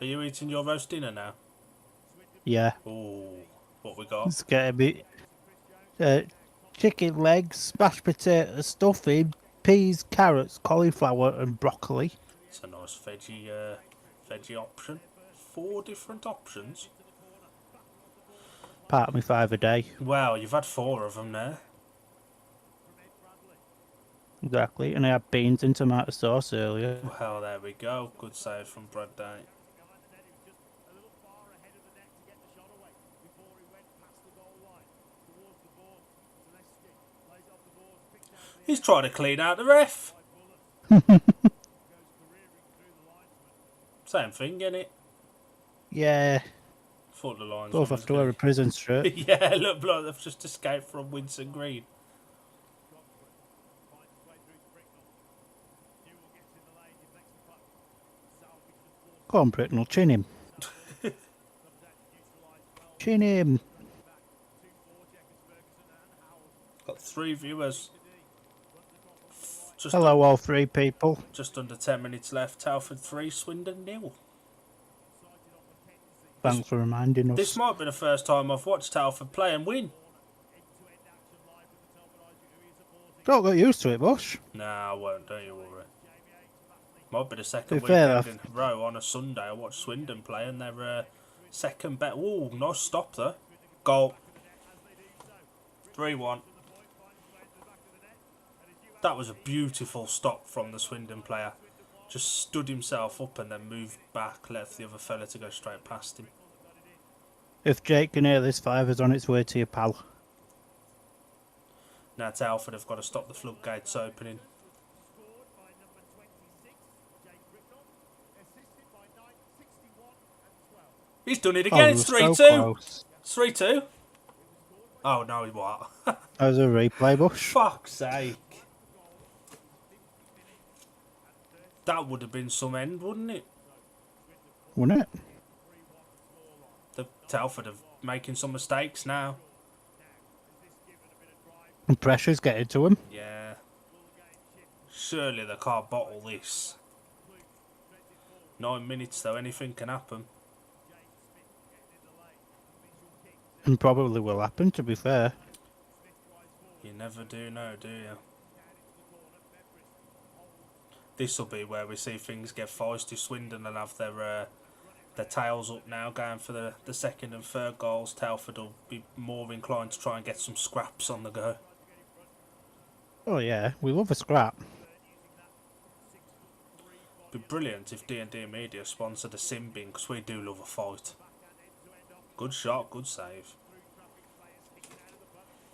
Are you eating your roast dinner now? Yeah. Ooh, what we got? It's getting me. Chicken legs, mashed potatoes, stuffing, peas, carrots, cauliflower, and broccoli. It's a nice veggie option. 4 different options. Part of me 5 a day. Wow, you've had 4 of them there. Exactly. And I had beans and tomato sauce earlier. Well, there we go. Good save from Brad Day. He's trying to clean out the ref. Same thing, innit? Yeah. Thought the lines Both have to wear a prison shirt. Yeah, look, like they've just escaped from Winson Green. Go on, Britnell, chin him. Chin him. Got 3 viewers. Just Hello, all 3 people. Just under 10 minutes left. Telford 3, Swindon 0. Thanks for reminding us. This might be the first time I've watched Telford play and win. Don't get used to it, Bush. Nah, I won't, don't you worry. Might be the second To be fair, weekend in a row on a Sunday. I watched Swindon play and they're second bet. Ooh, nice stop there. Goal. 3-1. That was a beautiful stop from the Swindon player. Just stood himself up and then moved back, left the other fella to go straight past him. If Jake can hear this, 5 is on its way to your pal. Now Telford have got to stop the floodgates opening. He's done it again. It's 3-2. So it's 3-2. Oh no, what? that was a replay, Bush. Fuck's sake. That would have been some end, wouldn't it? Wouldn't it? The Telford are making some mistakes now. And pressure's getting to him. Yeah. Surely they can't bottle this. 9 minutes though, anything can happen. And probably will happen, to be fair. You never do know, do you? This will be where we see things get feisty. Swindon will have their tails up now, going for the second and third goals. Telford will be more inclined to try and get some scraps on the go. Oh yeah, we love a scrap. Be brilliant if D&D Media sponsored a sim bin, because we do love a fight. Good shot, good save.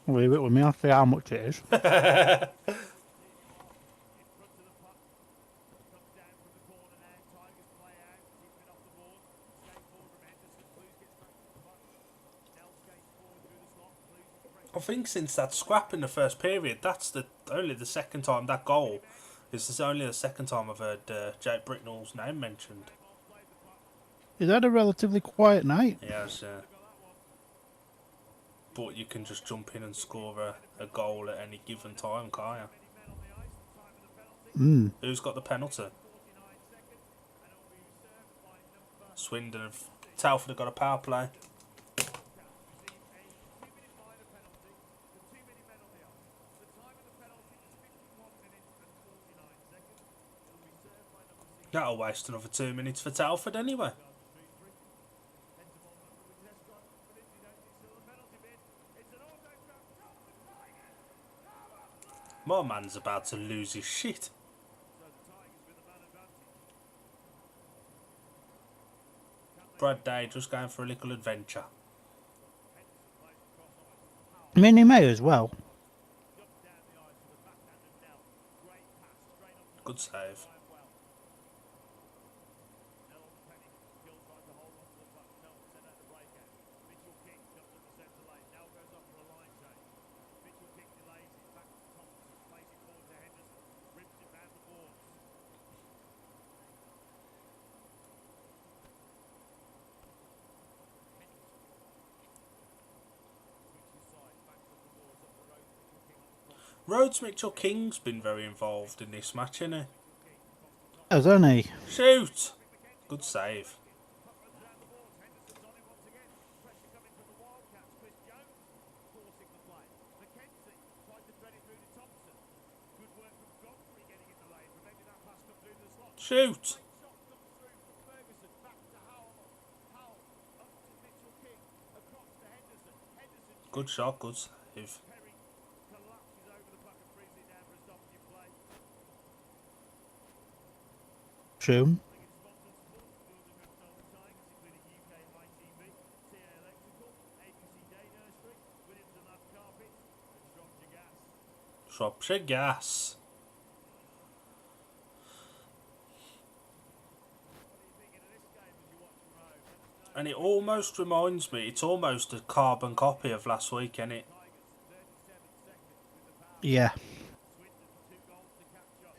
Leave it with me, I'll see how much it is. I think since that scrap in the first period, that's only the second time that goal. This is only the second time I've heard Jake Bricknell's name mentioned. Is that a relatively quiet night? Yes, but you can just jump in and score a goal at any given time, can't you? Who's got the penalty? Swindon. Telford have got a power play. That'll waste another 2 minutes for Telford anyway. My man's about to lose his shit. Brad Day just going for a little adventure. Minnie May as well. Good save. Rhodes Mitchell-King's been very involved in this match, hasn't Hasn't he? he? Shoot! Good save. Shoot! Good shot, good save. True. Shropshire Gas. And it almost reminds me, it's almost a carbon copy of last week, isn't it? Yeah.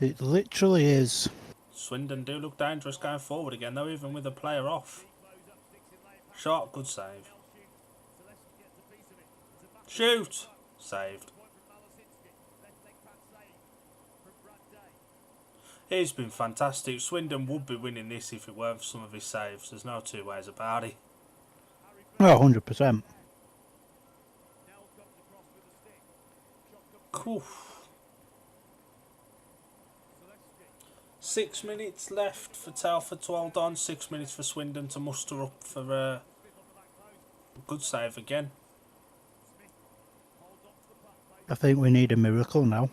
It literally is. Swindon do look dangerous going forward again, though, even with a player off. Shot, good save. Shoot! Saved. He's been fantastic. Swindon would be winning this if it weren't for some of his saves. There's no two ways about it. Oh, 100%. Cool. 6 minutes left for Telford to hold on. 6 minutes for Swindon to muster up for a good save again. I think we need a miracle now.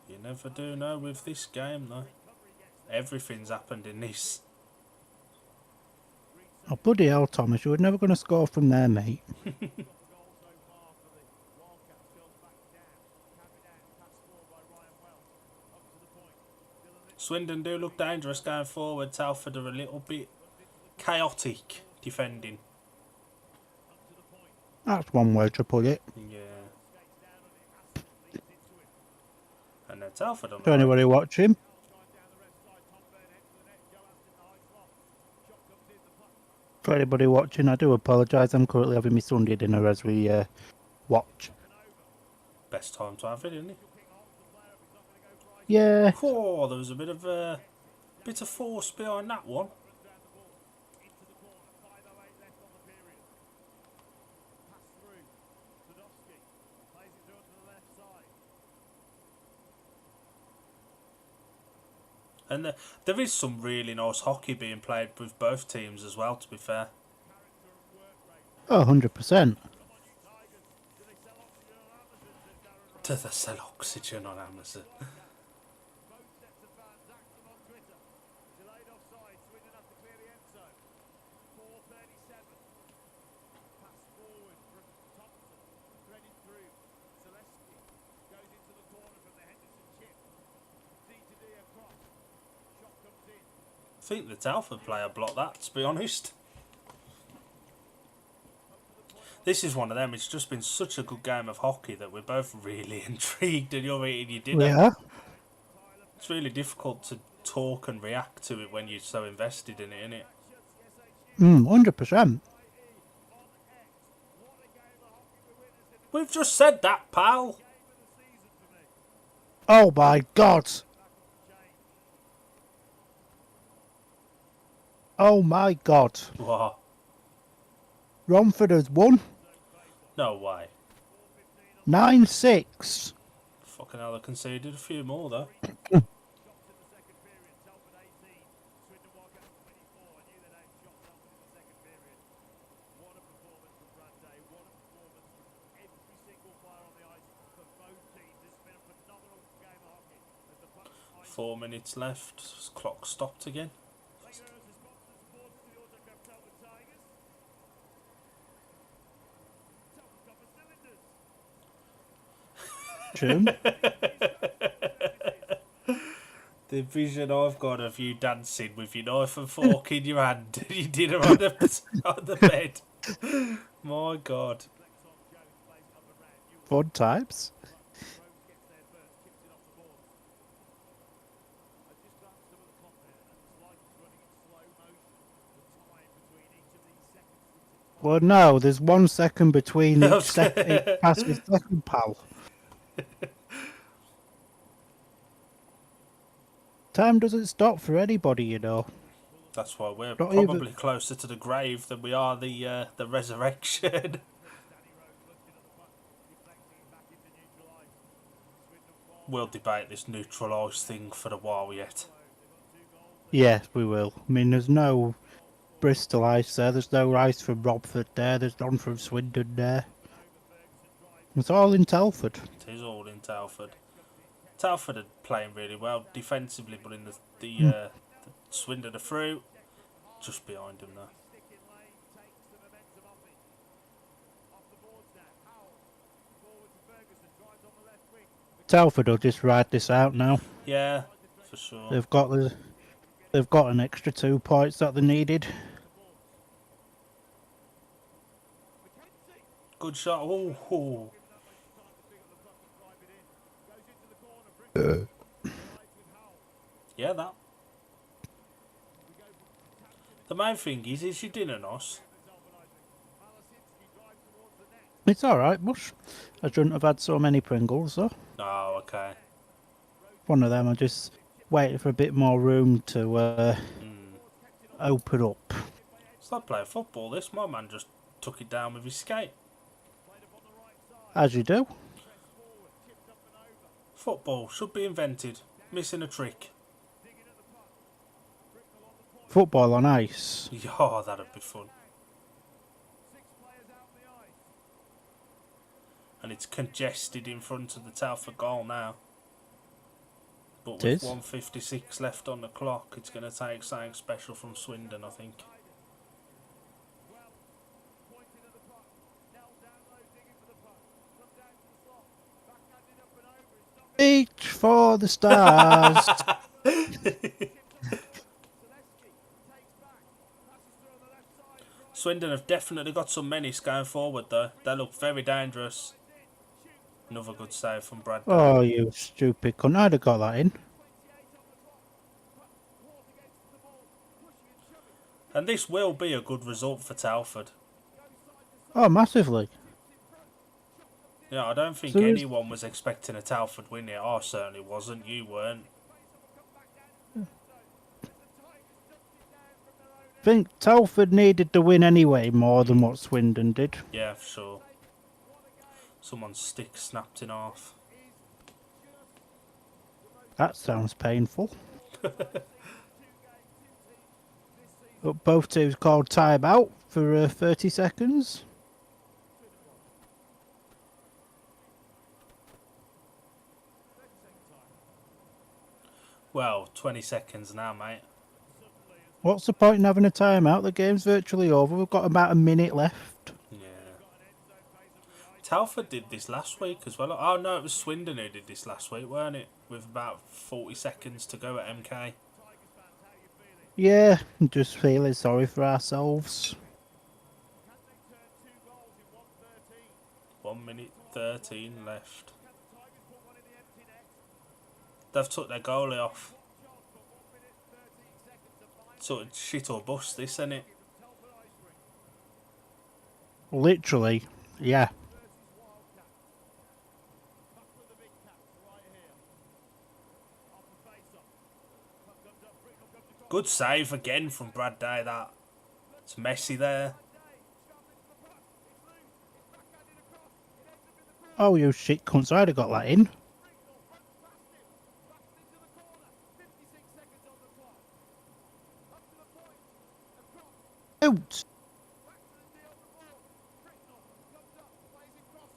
You never do know with this game, though. Everything's happened in this. Oh, bloody hell, Thomas. You were never going to score from there, mate. Swindon do look dangerous going forward. Telford are a little bit chaotic defending. That's one way to put it. Yeah. And then Telford on To anybody watching. For anybody watching, I do apologise. I'm currently having my Sunday dinner as we watch. Best time to have it, isn't it? Yeah. Oh, there was a bit of force behind that one. And there is some really nice hockey being played with both teams as well, to be fair. Oh, 100%. Do they sell oxygen on Amazon? I think the Telford player blocked that, to be honest. This is one of them. It's just been such a good game of hockey that we're both really intrigued, and you're eating your dinner. Yeah. It's really difficult to talk and react to it when you're so invested in it, isn't it? 100%. We've just said that, pal. Oh my God. Oh my God. What? Romford has won. No way. 9-6. Fucking hell, they conceded a few more, though. Four minutes left. Clock stopped again. True. The vision I've got of you dancing with your knife and fork in your hand, and your dinner on the bed. My God. Fun times. Well, no, there's 1 second between each pass with second, pal. Time doesn't stop for anybody, you know. That's why we're Not even. probably closer to the grave than we are the resurrection. We'll debate this neutral ice thing for a while yet. Yes, we will. I mean, there's no Bristol ice there. There's no ice from Robford there. There's none from Swindon there. It's all in Telford. It is all in Telford. Telford are playing really well defensively, but in the Swindon are through. Just behind him though. Telford will just ride this out now. Yeah, for sure. They've got an extra 2 points that they needed. Good shot. Ooh. Yeah, that. The main thing is you didn't us. It's alright, Bush. I shouldn't have had so many Pringles, though. Oh, okay. One of them, I just waited for a bit more room to open up. It's like playing football, this. My man just took it down with his skate. As you do. Football should be invented. Missing a trick. Football on ice. Oh, that'd be fun. And it's congested in front of the Telford goal now. But with 1:56 left on the clock, it's going to take something special from Swindon, I think. Reach for the stars. Swindon have definitely got some menace going forward, though. They look very dangerous. Another good save from Brad. Oh, you stupid cunt. I'd have got that in. And this will be a good result for Telford. Oh, massively. Yeah, I don't think anyone was expecting a Telford win here. I certainly wasn't. You weren't. I think Telford needed to win anyway more than what Swindon did. Yeah, for sure. Someone's stick snapped in half. That sounds painful. But both teams called time out for 30 seconds. Well, 20 seconds now, mate. What's the point in having a timeout? The game's virtually over. We've got about a minute left. Yeah. Telford did this last week as well. Oh, no, it was Swindon who did this last week, weren't it? With about 40 seconds to go at MK. Yeah, I'm just feeling sorry for ourselves. 1:13 left. They've took their goalie off. Sort of shit or bust this, isn't it? Literally, yeah. Good save again from Brad Day, that. It's messy there. Oh, you shit cunts, I'd have got that in. Out!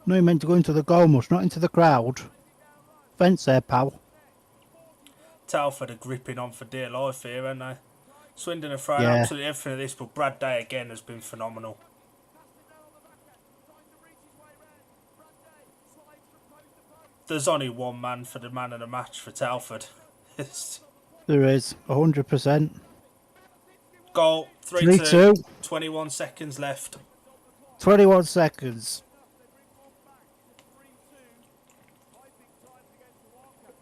No, you meant to go into the goal mush, not into the crowd. Fence there, pal. Telford are gripping on for dear life here, aren't they? Swindon are throwing Yeah. absolutely everything at this, but Brad Day again has been phenomenal. There's only one man for the man of the match for Telford. There is, 100%. Goal, 3-2. 21 seconds left. 21 seconds.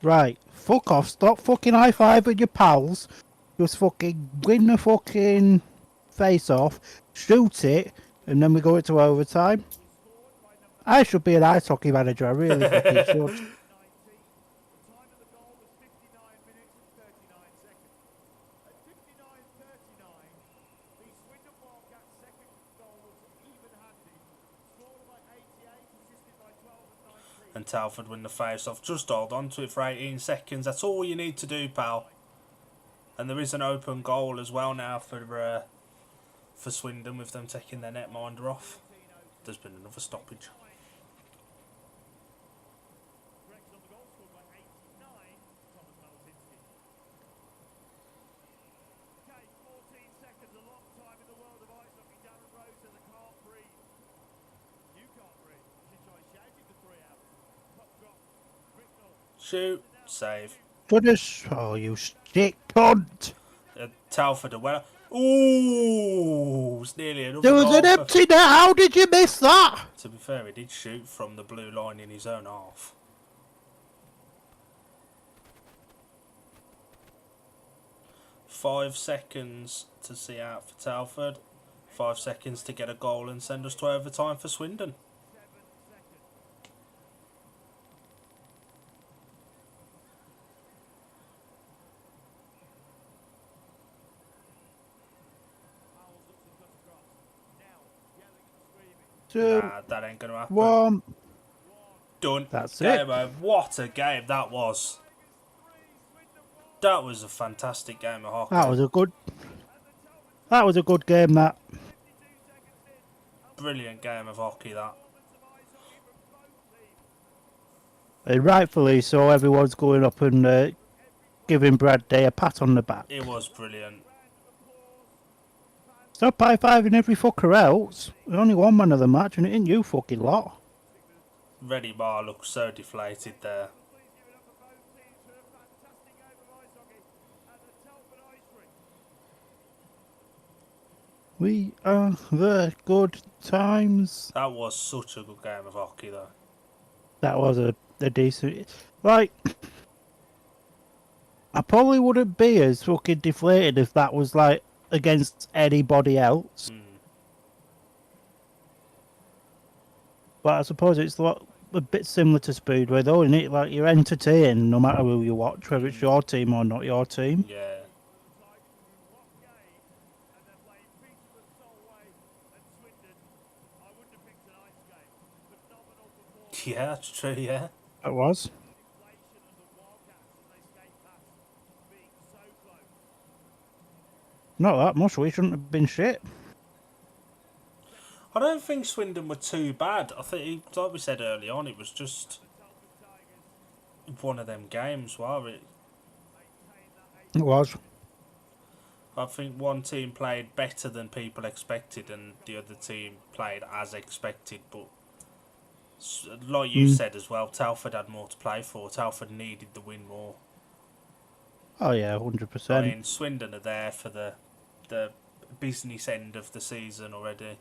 Right, fuck off. Stop fucking high-fiving your pals. Just fucking win the fucking face-off, shoot it, and then we go into overtime. I should be an ice hockey manager. I really fucking should. And Telford win the face-off. Just hold on to it for 18 seconds. That's all you need to do, pal. And there is an open goal as well now for Swindon with them taking their netminder off. There's been another stoppage. Shoot, save. Goodness, oh, you shit cunt. Telford away. Ooh, it's nearly another There was goal an empty net. How did you miss that? To be fair, he did shoot from the blue line in his own half. "5 seconds to see out for Telford. 5 seconds to get a goal and send us to overtime for Swindon. Nah, that ain't going to happen. 1. Done. That's Game it. over. What a game that was. That was a fantastic game of hockey. That was a good game, that. Brilliant game of hockey, that. And rightfully so, everyone's going up and giving Brad Day a pat on the back. It was brilliant. Stop high-fiving every fucker else. There's only one man of the match, and it ain't you fucking lot. Reddy Bar looks so deflated there. We are the good times. That was such a good game of hockey, though. That was a decent... Like, I probably wouldn't be as fucking deflated if that was, like, against anybody else. But I suppose it's a bit similar to Speedway, though, isn't it? Like, you're entertained no matter who you watch, whether it's your team or not your team. Yeah. Yeah, that's true, yeah. It was. Not that much, we shouldn't have been shit. I don't think Swindon were too bad. I think, like we said early on, it was just one of them games, wasn't it? It was. I think one team played better than people expected and the other team played as expected, but like you said as well, Telford had more to play for. Telford needed the win more. Oh yeah, 100%. I mean, Swindon are there for the business end of the season already.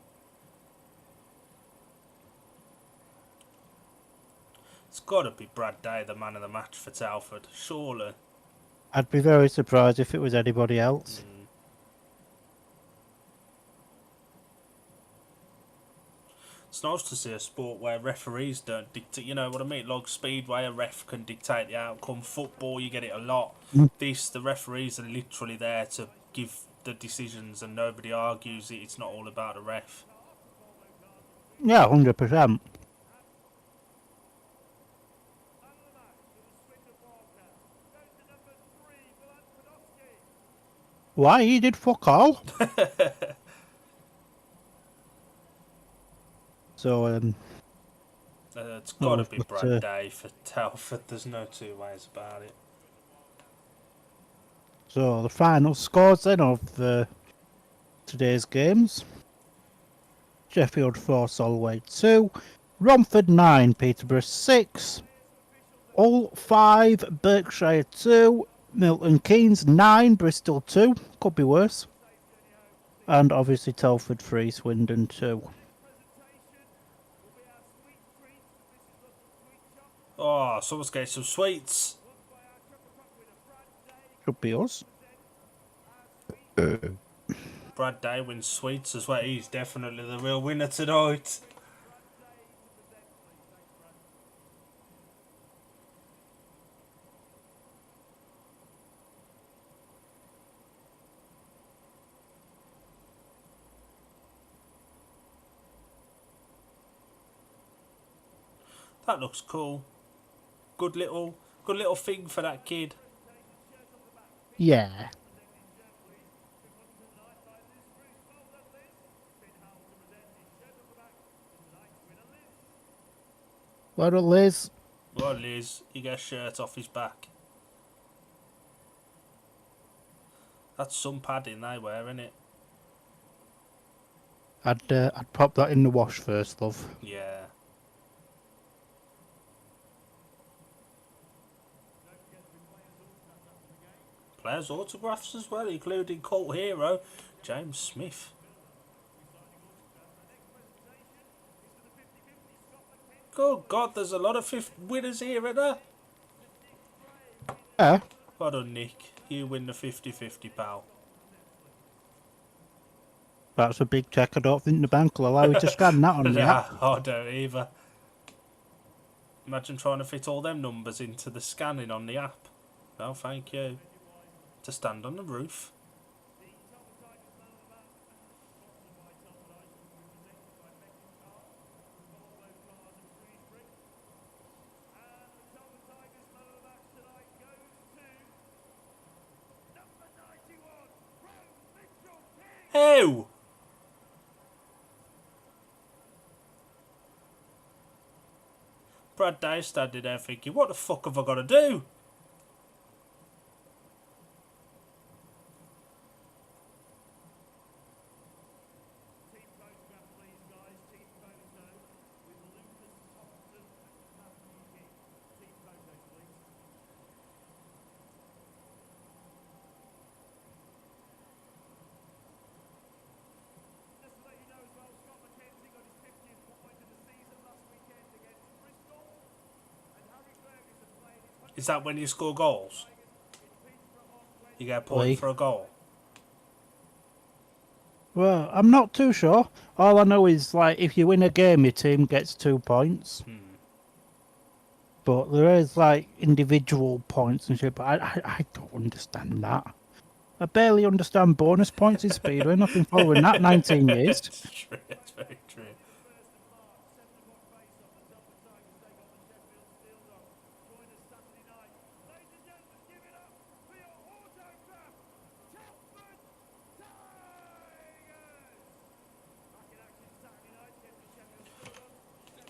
It's got to be Brad Day, the man of the match for Telford, surely. I'd be very surprised if it was anybody else. It's nice to see a sport where referees don't dictate, you know what I mean? Like Speedway, a ref can dictate the outcome. Football, you get it a lot. The referees are literally there to give the decisions and nobody argues it. It's not all about the ref. Yeah, 100%. Why? He did fuck all. So, it's got to be Brad Day for Telford. There's no two ways about it. So, the final scores then of today's games. Sheffield 4, Solway 2. Romford 9, Peterborough 6. Hull 5, Berkshire 2. Milton Keynes 9, Bristol 2. Could be worse. And obviously Telford 3, Swindon 2. Oh, someone's getting some sweets. Should be us. Brad Day wins sweets as well. He's definitely the real winner tonight. That looks cool. Good little thing for that kid. Yeah. Well done, Liz. Well, Liz, he gets shirt off his back. That's some padding they wear, isn't it? I'd pop that in the wash first, love. Yeah. Players' autographs as well, including cult hero James Smith. Good God, there's a lot of fifth winners here, isn't there? Yeah. Well done, Nick. You win the 50-50, pal. That's a big check. I don't think the bank will allow you to scan that on the app. I don't either. Imagine trying to fit all them numbers into the scanning on the app. No, thank you. To stand on the roof. Ew! Brad Day standing there thinking, what the fuck have I got to do? Is that when you score goals? You get a point for a goal? Well, I'm not too sure. All I know is, like, if you win a game, your team gets 2 points. But there is, like, individual points and shit, but I don't understand that. I barely understand bonus points in Speedway. I've been following that 19 years. It's true, it's very true.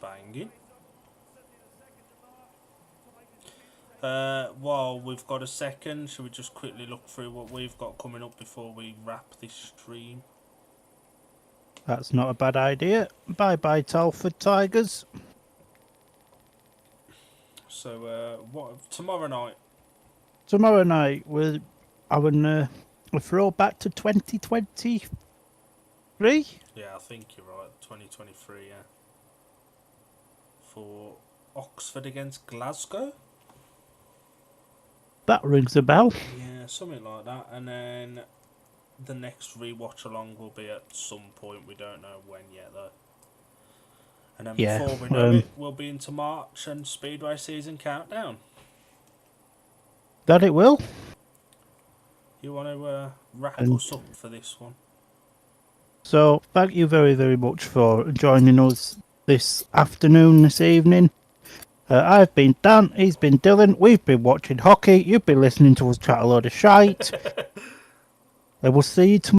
Banging. While we've got a second, should we just quickly look through what we've got coming up before we wrap this stream? That's not a bad idea. Bye-bye, Telford Tigers. So, what tomorrow night? Tomorrow night, we're having a throwback to 2023. Yeah, I think you're right. 2023, yeah. For Oxford against Glasgow? That rings a bell. Yeah, something like that. And then the next rewatch along will be at some point. We don't know when yet, though. And then before we know it, we'll be into March and Speedway season countdown. That it will. You want to wrap us up for this one? So, thank you very, very much for joining us this afternoon, this evening. I've been Dan, he's been Dylan, we've been watching hockey, you've been listening to us chat a load of shite. I will see you tomorrow.